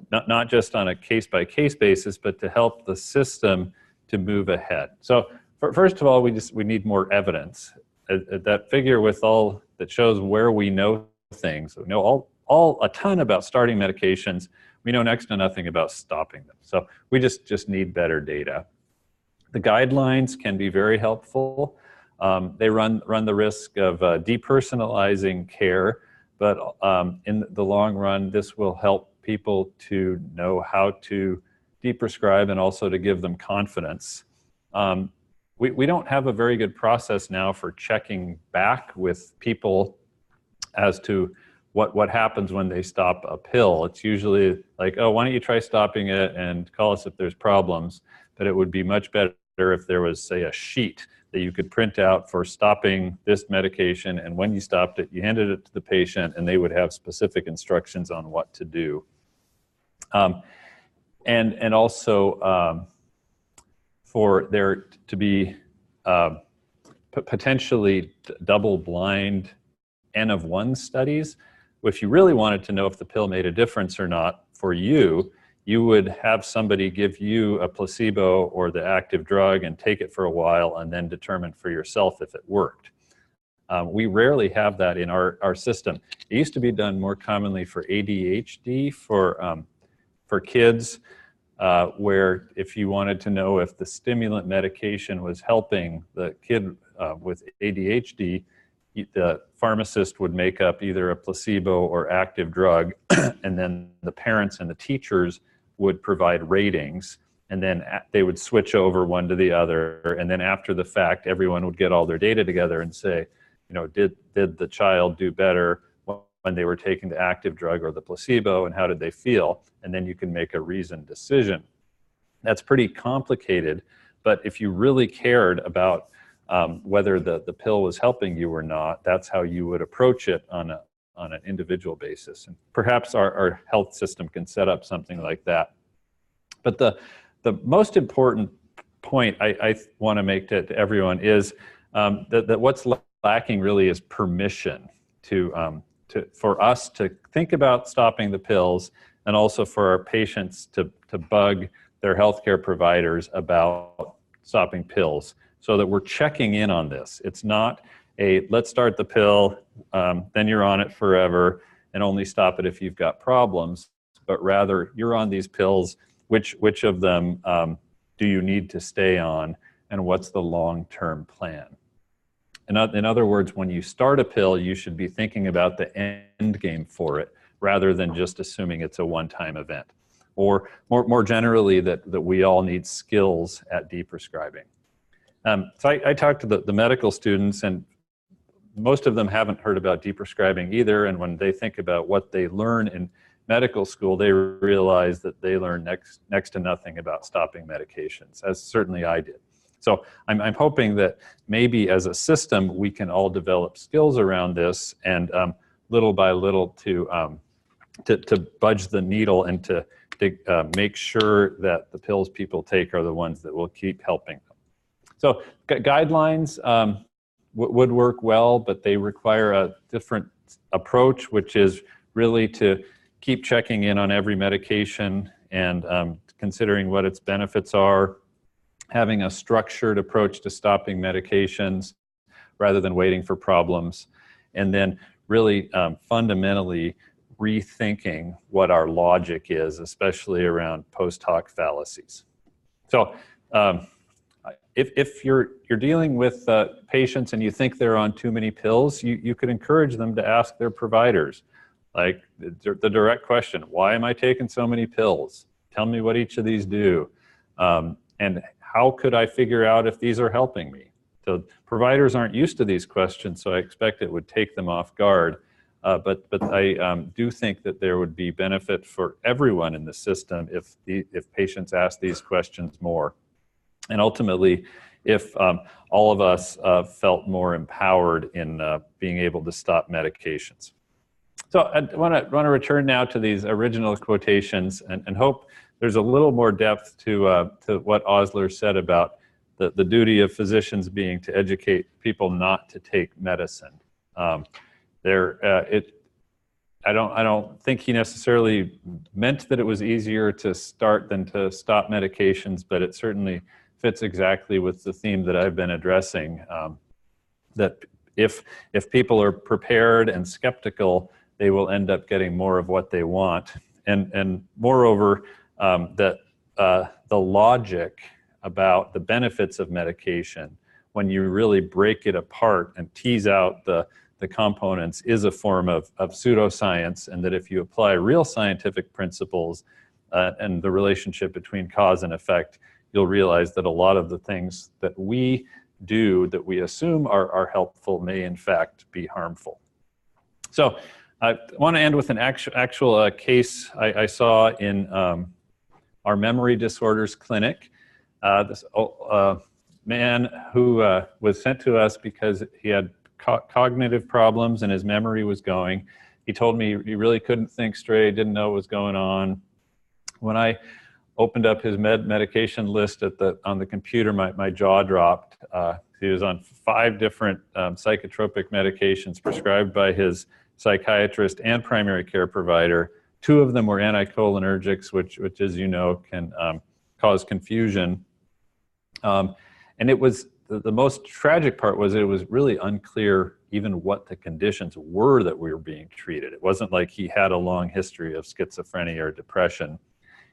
not just on a case-by-case basis, but to help the system to move ahead. So first of all, we need more evidence. That figure with all that shows where we know things. We know a ton about starting medications. We know next to nothing about stopping them. So we just need better data. The guidelines can be very helpful. They run the risk of depersonalizing care but in the long run, this will help people to know how to deprescribe and also to give them confidence. We don't have a very good process now for checking back with people as to what happens when they stop a pill. It's usually like, oh, why don't you try stopping it and call us if there's problems. But it would be much better if there was, say, a sheet that you could print out for stopping this medication, and when you stopped it, you handed it to the patient and they would have specific instructions on what to do. And also for there to be potentially double-blind N-of-1 studies. If you really wanted to know if the pill made a difference or not for you, you would have somebody give you a placebo or the active drug and take it for a while and then determine for yourself if it worked. We rarely have that in our system. It used to be done more commonly for ADHD, for kids, where if you wanted to know if the stimulant medication was helping the kid with ADHD, the pharmacist would make up either a placebo or active drug, and then the parents and the teachers would provide ratings, and then they would switch over one to the other, and then after the fact, everyone would get all their data together and say, you know, did the child do better when they were taking the active drug or the placebo, and how did they feel? And then you can make a reasoned decision. That's pretty complicated, but if you really cared about whether the pill was helping you or not, that's how you would approach it on an individual basis. And perhaps our health system can set up something like that. But the most important point I want to make to everyone is that what's lacking really is permission for us to think about stopping the pills, and also for our patients to bug their healthcare providers about stopping pills, so that we're checking in on this. It's not a let's start the pill, then you're on it forever, and only stop it if you've got problems, but rather you're on these pills, which of them do you need to stay on, and what's the long-term plan? In other words, when you start a pill, you should be thinking about the end game for it, rather than just assuming it's a one-time event. Or more generally, that we all need skills at deprescribing. So I talked to the medical students, and most of them haven't heard about deprescribing either, and when they think about what they learn in medical school, they realize that they learn next to nothing about stopping medications, as certainly I did. So I'm hoping that maybe as a system, we can all develop skills around this, and little by little to budge the needle and to make sure that the pills people take are the ones that will keep helping them. So guidelines would work well, but they require a different approach, which is really to keep checking in on every medication and considering what its benefits are, having a structured approach to stopping medications rather than waiting for problems, and then really fundamentally rethinking what our logic is, especially around post hoc fallacies. So if you're dealing with patients and you think they're on too many pills, you could encourage them to ask their providers, like the direct question, why am I taking so many pills? Tell me what each of these do. And how could I figure out if these are helping me? So providers aren't used to these questions, so I expect it would take them off guard. But I do think that there would be benefit for everyone in the system if patients ask these questions more. And ultimately, if all of us felt more empowered in being able to stop medications. So I want to return now to these original quotations and hope there's a little more depth to what Osler said about the duty of physicians being to educate people not to take medicine. I don't think he necessarily meant that it was easier to start than to stop medications, but it certainly fits exactly with the theme that I've been addressing, that if people are prepared and skeptical, they will end up getting more of what they want. And moreover, that the logic about the benefits of medication, when you really break it apart and tease out the the components is a form of pseudoscience, and that if you apply real scientific principles and the relationship between cause and effect, you'll realize that a lot of the things that we do that we assume are helpful may in fact be harmful. So I want to end with an actual case I saw in our memory disorders clinic. This man who was sent to us because he had cognitive problems and his memory was going. He told me he really couldn't think straight, didn't know what was going on. When I opened up his medication list on the computer, my jaw dropped. He was on 5 different psychotropic medications prescribed by his psychiatrist and primary care provider. 2 of them were anticholinergics, which as you know, can cause confusion. And it was, the most tragic part was it was really unclear even what the conditions were that we were being treated. It wasn't like he had a long history of schizophrenia or depression.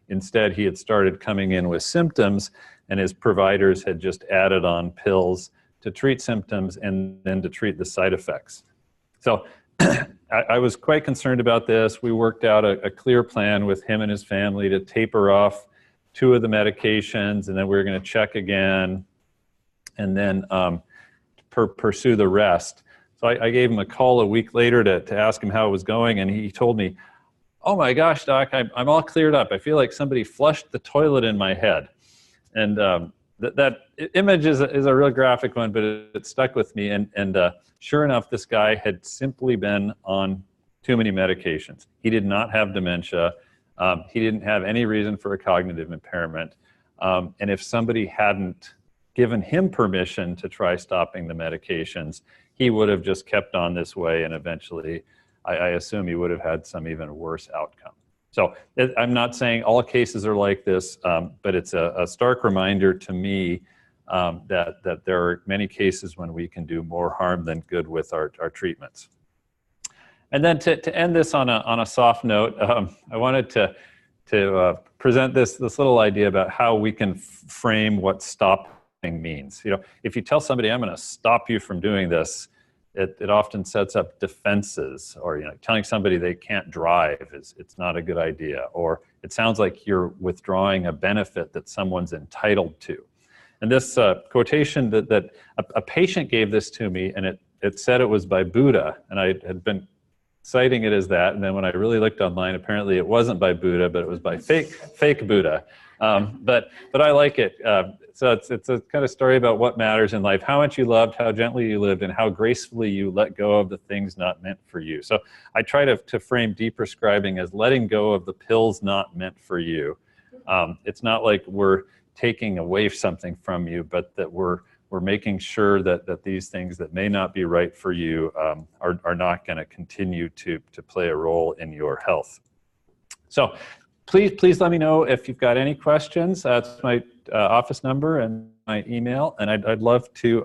Instead, he had started coming in with symptoms, and his providers had just added on pills to treat symptoms and then to treat the side effects. So I was quite concerned about this. We worked out a clear plan with him and his family to taper off 2 of the medications, and then we were going to check again, and then pursue the rest. So I gave him a call a week later to ask him how it was going, and he told me, "Oh my gosh, doc, I'm all cleared up. I feel like somebody flushed the toilet in my head." And that image is a real graphic one, but it stuck with me. And sure enough, this guy had simply been on too many medications. He did not have dementia. He didn't have any reason for a cognitive impairment. And if somebody hadn't given him permission to try stopping the medications, he would have just kept on this way, and eventually I assume he would have had some even worse outcome. So I'm not saying all cases are like this, but it's a stark reminder to me that there are many cases when we can do more harm than good with our treatments. And then to end this on a soft note, I wanted to present this little idea about how we can frame what stopping means. You know, if you tell somebody, "I'm going to stop you from doing this," it often sets up defenses. Or, you know, telling somebody they can't drive it's not a good idea. Or it sounds like you're withdrawing a benefit that someone's entitled to. And this quotation that a patient gave this to me, and it said it was by Buddha, and I had been citing it as that, and then when I really looked online, apparently it wasn't by Buddha, but it was by fake Buddha. But I like it. So it's a kind of story about what matters in life: how much you loved, how gently you lived, and how gracefully you let go of the things not meant for you. So I try to frame Dprescribing as letting go of the pills not meant for you. It's not like we're taking away something from you, but that we're making sure that these things that may not be right for you are not going to continue to play a role in your health. So please let me know if you've got any questions. That's my office number and my email, and I'd love to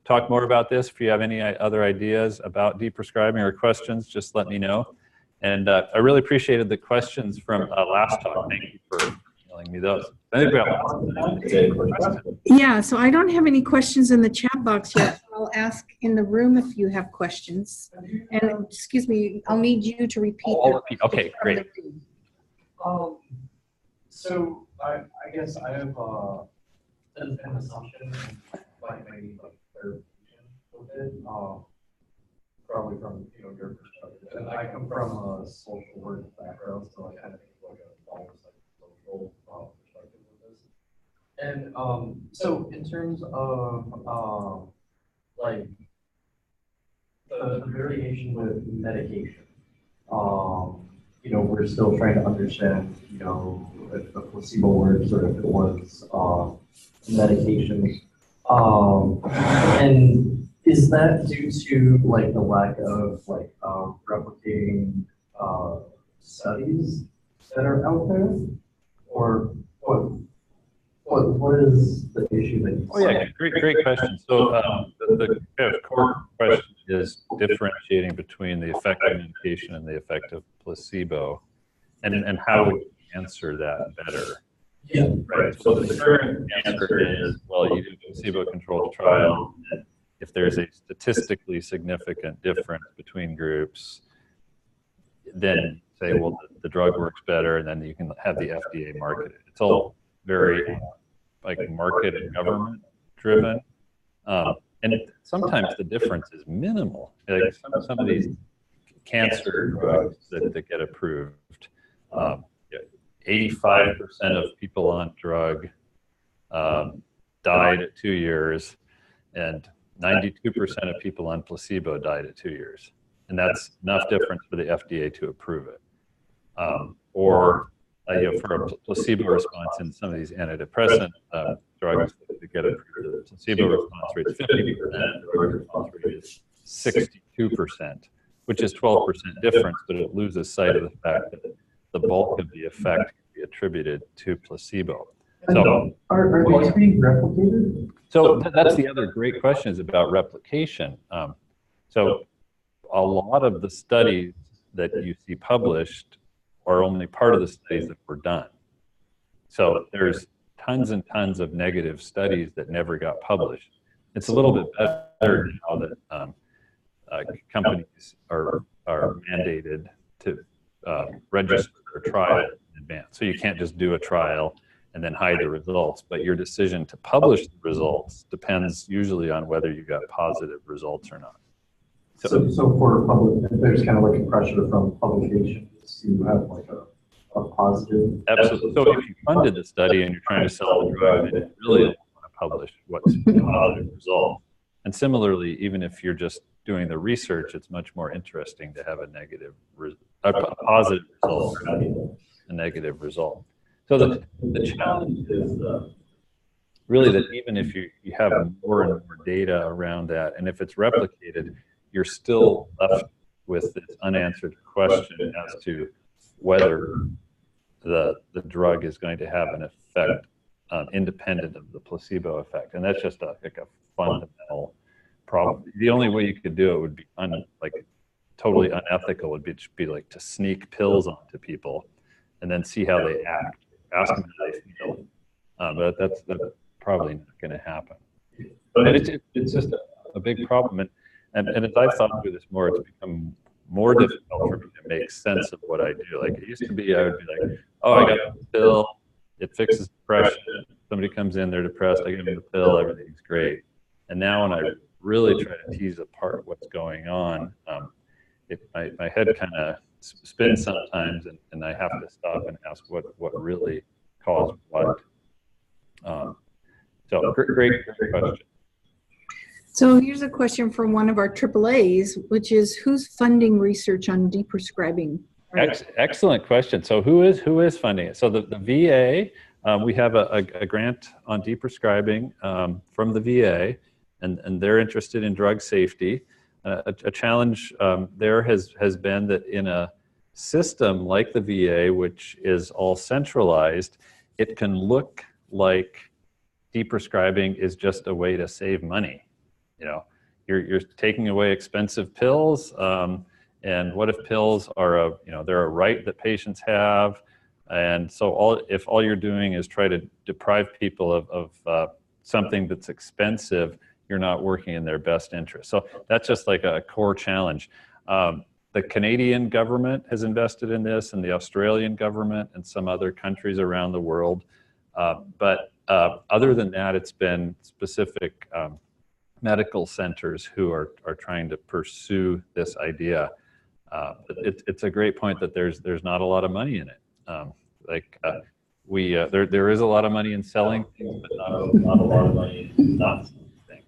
talk more about this. If you have any other ideas about Dprescribing or questions, just let me know. And I really appreciated the questions from last talk. Thank you for emailing me those. Yeah, so I don't have any questions in the chat box yet. I'll ask in the room if you have questions. And excuse me, I'll need you to repeat. Okay, great. So I guess I have an assumption, like maybe like clarification with it, probably from your perspective. And I come from a social work background, so I kind of think like almost like social perspective with this. And so in terms of like the variation with medication, we're still trying to understand, if the placebo works or if it was medication. And is that due to like the lack of like replicating studies that are out there, or what is the issue that you? Oh yeah, great question. So the core question is differentiating between the effective medication and the effective placebo, and how would you answer that better? Yeah, right. So the current answer is, well, you do a placebo-controlled trial. If there's a statistically significant difference between groups, then say, well, the drug works better, and then you can have the FDA market it. It's all very like market and government driven. And sometimes the difference is minimal. Like some of these cancer drugs that get approved, 85% of people on drug died at 2 years, and 92% of people on placebo died at 2 years. And that's enough difference for the FDA to approve it. Or for a placebo response in some of these antidepressant drugs that get approved, the placebo response rate is 50%, the drug response rate is 62%, which is 12% difference, but it loses sight of the fact that the bulk of the effect can be attributed to placebo. So, are these being replicated? So that's the other great question, is about replication. So a lot of the studies that you see published are only part of the studies that were done. So there's tons and tons of negative studies that never got published. It's a little bit better now that companies are mandated to register a trial in advance. So you can't just do a trial and then hide the results, but your decision to publish the results depends usually on whether you got positive results or not. So for public, there's kind of like a pressure from publications to have like a positive. Absolutely. So if you funded the study and you're trying to sell the drug, then you really don't want to publish what's a positive result. And similarly, even if you're just doing the research, it's much more interesting to have a positive result than a negative result. So the challenge is really that even if you have more and more data around that, and if it's replicated, you're still left with this unanswered question as to whether the drug is going to have an effect independent of the placebo effect. And that's just like a fundamental problem. The only way you could do it would be totally unethical, would be like to sneak pills onto people and then see how they act. Ask them how they feel. But that's probably not going to happen. But it's just a big problem. And as I've thought through this more, it's become more difficult for me to make sense of what I do. Like it used to be, I would be like, oh, I got the pill, it fixes depression. Somebody comes in, they're depressed, I give them the pill, everything's great. And now when I really try to tease apart what's going on, my head kind of spins sometimes, and I have to stop and ask what really caused what. So great question. So here's a question from one of our AAAs, which is, who's funding research on deprescribing? Excellent question. So who is funding it? So the VA, we have a grant on deprescribing from the VA, and they're interested in drug safety. A challenge there has been that in a system like the VA, which is all centralized, it can look like deprescribing is just a way to save money. You know, you're taking away expensive pills, and what if pills are they're a right that patients have, and so if all you're doing is try to deprive people of something that's expensive, you're not working in their best interest. So that's just like a core challenge. The Canadian government has invested in this, and the Australian government, and some other countries around the world. But other than that, it's been specific medical centers who are trying to pursue this idea. It's a great point that there's not a lot of money in it. There is a lot of money in selling things, but not a lot of money in not selling things.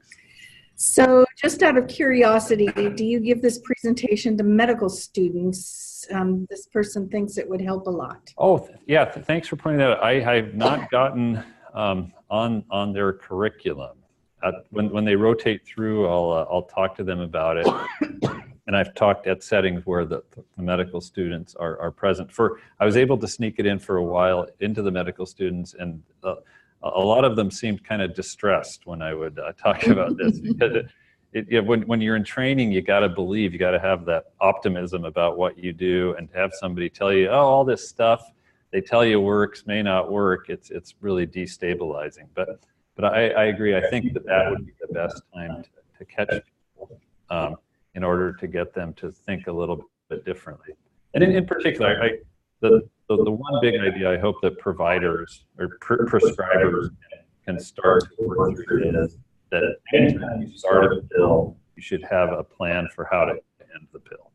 So just out of curiosity, do you give this presentation to medical students? This person thinks it would help a lot. Oh, yeah, thanks for pointing that out. I have not gotten on their curriculum. When they rotate through, I'll talk to them about it. And I've talked at settings where the medical students are present. I was able to sneak it in for a while into the medical students, and a lot of them seemed kind of distressed when I would talk about this, because when you're in training, you got to believe, you got to have that optimism about what you do, and to have somebody tell you, oh, all this stuff they tell you works may not work. It's really destabilizing. But I agree. I think that would be the best time to catch people in order to get them to think a little bit differently. And in particular, the one big idea I hope that providers or prescribers can start to work through is that anytime you start a pill, you should have a plan for how to end the pill,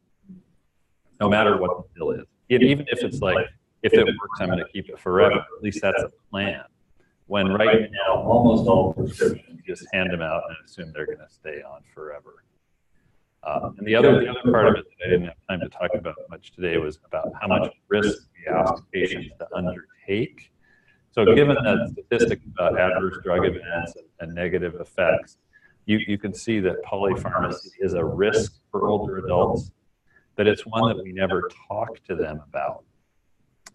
no matter what the pill is. Even if it's like, if it works, I'm going to keep it forever. At least that's a plan. When right now, almost all prescriptions just hand them out and assume they're going to stay on forever. And the other part of it that I didn't have time to talk about much today was about how much risk we ask patients to undertake. So given that statistic about adverse drug events and negative effects, you can see that polypharmacy is a risk for older adults, but it's one that we never talk to them about.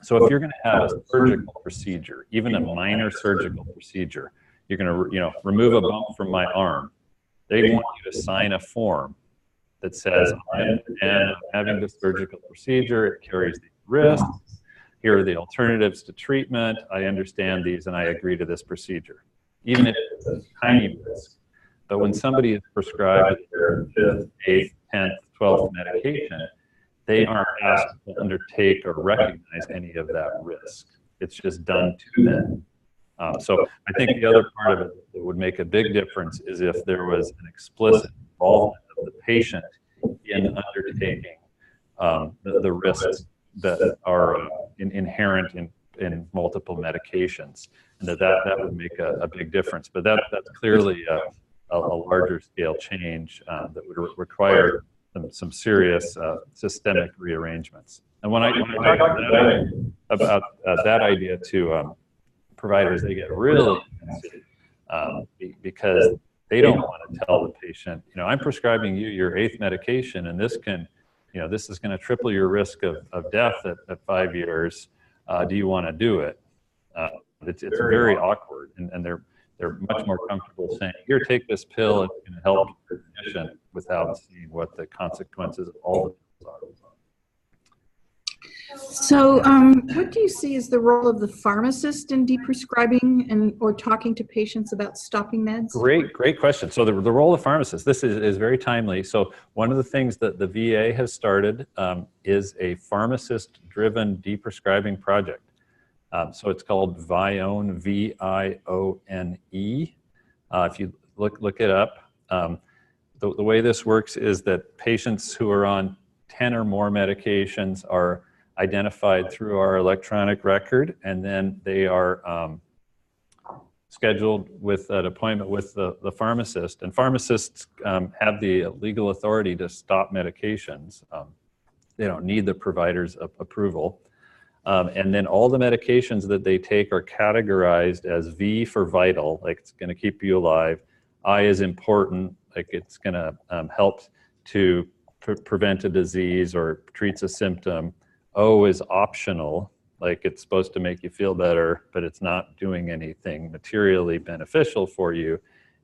So if you're going to have a surgical procedure, even a minor surgical procedure, you're going to remove a bump from my arm, they want you to sign a form that says, I'm having this surgical procedure, it carries these risks, here are the alternatives to treatment, I understand these and I agree to this procedure. Even if it's a tiny risk. But when somebody is prescribed their 5th, 8th, 10th, 12th medication, they aren't asked to undertake or recognize any of that risk. It's just done to them. So I think the other part of it that would make a big difference is if there was an explicit involvement of the patient in undertaking the risks that are inherent in multiple medications, and that would make a big difference. But that's clearly a larger scale change that would require some serious systemic rearrangements. And when I talk about that idea to providers, they get really defensive because they don't want to tell the patient, I'm prescribing you your 8th medication, and this is going to triple your risk of death at 5 years. Do you want to do it? It's very awkward, and they're much more comfortable saying, here, take this pill, it's going to help your condition, without seeing what the consequences of all the pills are. So what do you see as the role of the pharmacist in deprescribing or talking to patients about stopping meds? Great question. So the role of pharmacists, this is very timely. So one of the things that the VA has started is a pharmacist-driven deprescribing project. So it's called Vione, V-I-O-N-E. If you look it up, the way this works is that patients who are on 10 or more medications are identified through our electronic record, and then they are scheduled with an appointment with the pharmacist. And pharmacists have the legal authority to stop medications. They don't need the provider's approval. And then all the medications that they take are categorized as V for vital, like it's going to keep you alive. I is important, like it's going to help to prevent a disease or treats a symptom. O is optional, like it's supposed to make you feel better, but it's not doing anything materially beneficial for you.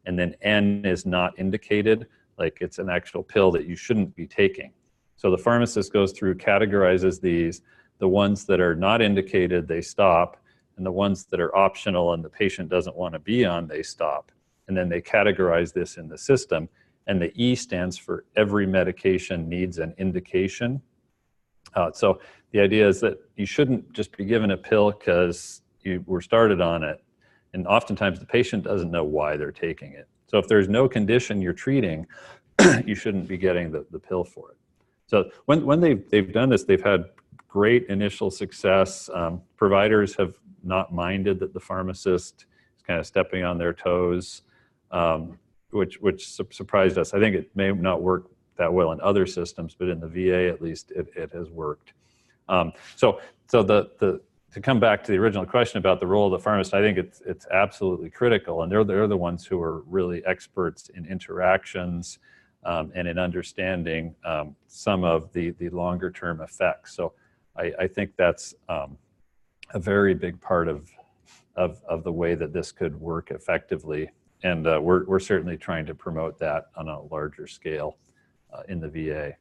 And then N is not indicated, like it's an actual pill that you shouldn't be taking. So the pharmacist goes through, categorizes these. The ones that are not indicated, they stop. And the ones that are optional and the patient doesn't want to be on, they stop. And then they categorize this in the system. And the E stands for every medication needs an indication. So the idea is that you shouldn't just be given a pill because you were started on it. And oftentimes the patient doesn't know why they're taking it. So if there's no condition you're treating, you shouldn't be getting the pill for it. So when they've done this, they've had great initial success. Providers have not minded that the pharmacist is kind of stepping on their toes, which surprised us. I think it may not work that well in other systems, but in the VA at least it has worked. So to come back to the original question about the role of the pharmacist, I think it's absolutely critical, and they're the ones who are really experts in interactions and in understanding some of the longer term effects. So I think that's a very big part of the way that this could work effectively, and we're certainly trying to promote that on a larger scale in the VA.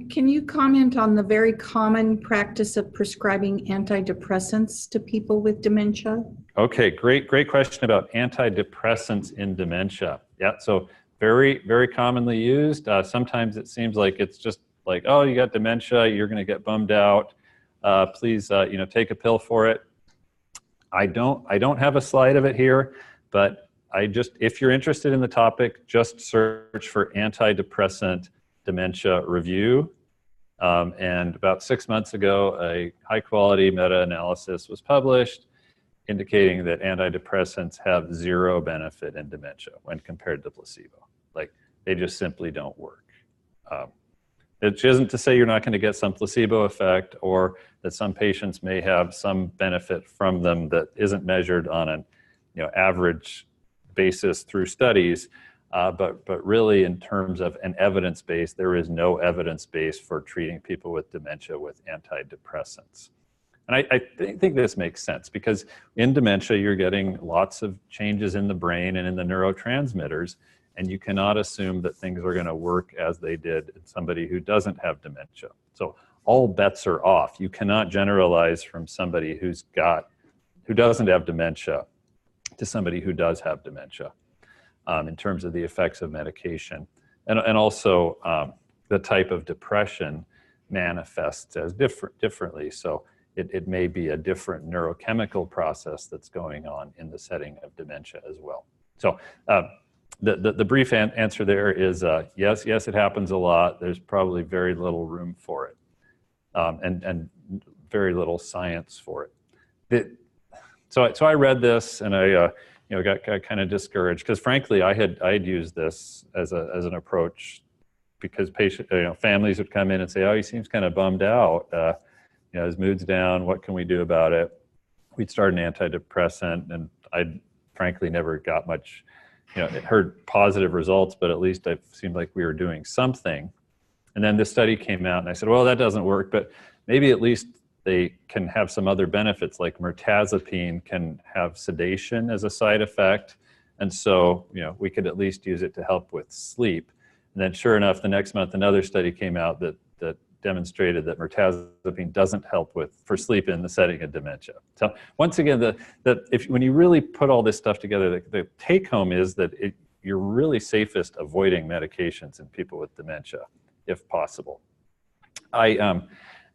Can you comment on the very common practice of prescribing antidepressants to people with dementia? Okay, great question about antidepressants in dementia. Yeah, so very, very commonly used. Sometimes it seems like it's just like, oh, you got dementia, you're going to get bummed out. Please, take a pill for it. I don't have a slide of it here, but if you're interested in the topic, just search for antidepressant dementia review. And about 6 months ago, a high-quality meta-analysis was published indicating that antidepressants have zero benefit in dementia when compared to placebo. Like, they just simply don't work. It isn't to say you're not going to get some placebo effect, or that some patients may have some benefit from them that isn't measured on an average basis through studies. But really, in terms of an evidence base, there is no evidence base for treating people with dementia with antidepressants. And I think this makes sense, because in dementia, you're getting lots of changes in the brain and in the neurotransmitters, and you cannot assume that things are going to work as they did in somebody who doesn't have dementia. So all bets are off. You cannot generalize from somebody who doesn't have dementia to somebody who does have dementia in terms of the effects of medication. And also the type of depression manifests as differently. So it may be a different neurochemical process that's going on in the setting of dementia as well. So the brief answer there is yes, it happens a lot. There's probably very little room for it, and very little science for it. So I read this, and I got kind of discouraged, because frankly I had used this as an approach, because families would come in and say, oh, he seems kind of bummed out. His mood's down. What can we do about it? We'd start an antidepressant, and I frankly never got much. It heard positive results, but at least it seemed like we were doing something. And then this study came out, and I said, well, that doesn't work, but maybe at least they can have some other benefits, like mirtazapine can have sedation as a side effect. And so, we could at least use it to help with sleep. And then sure enough, the next month, another study came out that demonstrated that mirtazapine doesn't help for sleep in the setting of dementia. So once again, when you really put all this stuff together, the take home is that you're really safest avoiding medications in people with dementia, if possible.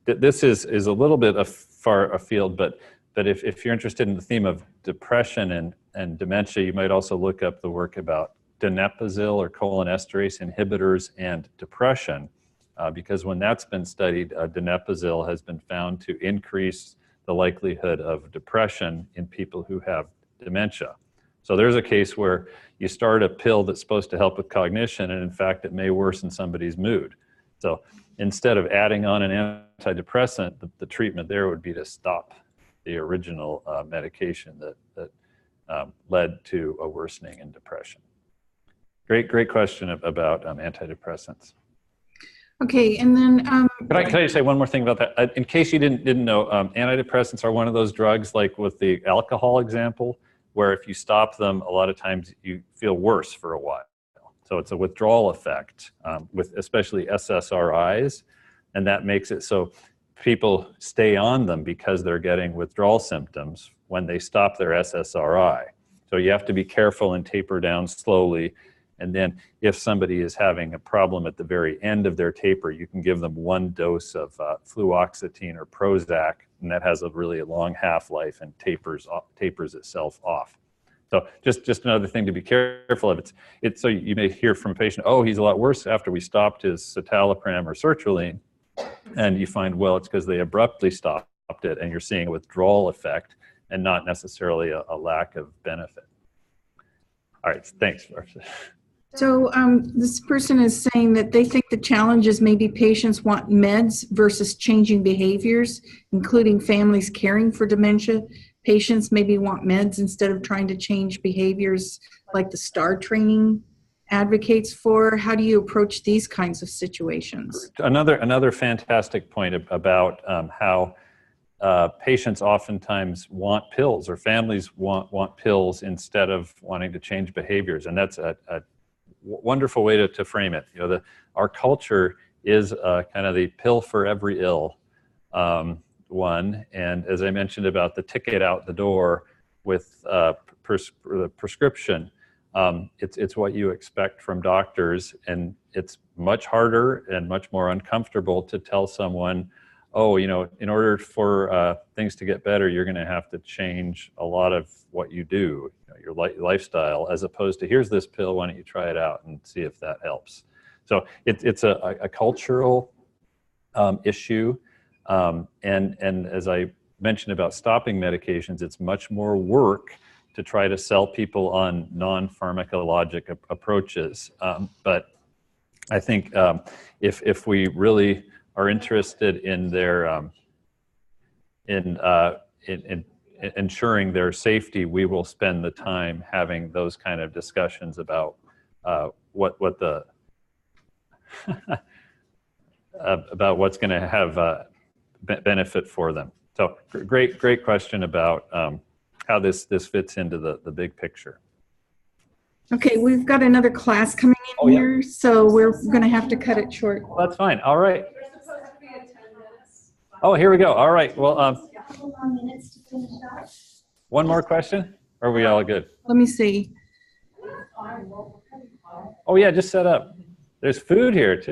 This is a little bit far afield, but if you're interested in the theme of depression and dementia, you might also look up the work about donepezil or cholinesterase inhibitors and depression. Because when that's been studied, donepezil has been found to increase the likelihood of depression in people who have dementia. So there's a case where you start a pill that's supposed to help with cognition, and in fact, it may worsen somebody's mood. So instead of adding on an antidepressant, the treatment there would be to stop the original medication that led to a worsening in depression. Great question about antidepressants. Okay, and then Can I just say one more thing about that? In case you didn't know, antidepressants are one of those drugs, like with the alcohol example, where if you stop them, a lot of times you feel worse for a while. So it's a withdrawal effect with especially SSRIs, and that makes it so people stay on them because they're getting withdrawal symptoms when they stop their SSRI. So you have to be careful and taper down slowly. And then if somebody is having a problem at the very end of their taper, you can give them one dose of fluoxetine or Prozac, and that has a really long half-life and tapers itself off. So just another thing to be careful of. So you may hear from a patient, oh, he's a lot worse after we stopped his citalopram or sertraline, and you find, well, it's because they abruptly stopped it, and you're seeing a withdrawal effect and not necessarily a lack of benefit. All right, thanks. So this person is saying that they think the challenge is maybe patients want meds versus changing behaviors, including families caring for dementia. Patients maybe want meds instead of trying to change behaviors like the STAR training advocates for. How do you approach these kinds of situations? Another fantastic point about how patients oftentimes want pills, or families want pills instead of wanting to change behaviors, and that's a wonderful way to frame it. Our culture is kind of the pill for every ill one, and as I mentioned about the ticket out the door with the prescription, It's what you expect from doctors, and it's much harder and much more uncomfortable to tell someone, oh, you know, in order for things to get better, you're going to have to change a lot of what you do, you know, your lifestyle, as opposed to here's this pill, why don't you try it out and see if that helps. So it's a cultural issue, and as I mentioned about stopping medications, it's much more work to try to sell people on non-pharmacologic approaches. But I think if we really are interested in their in ensuring their safety, we will spend the time having those kind of discussions about what the about what's going to have benefit for them. So great question about how this fits into the big picture. Okay, we've got another class coming in here, so we're going to have to cut it short. Well, that's fine. All right. We're supposed to be at 10 minutes. Oh, here we go. All right. Well, Couple more minutes to finish up. one more question? Or are we all good? Let me see. Oh, yeah, just set up. There's food here, too.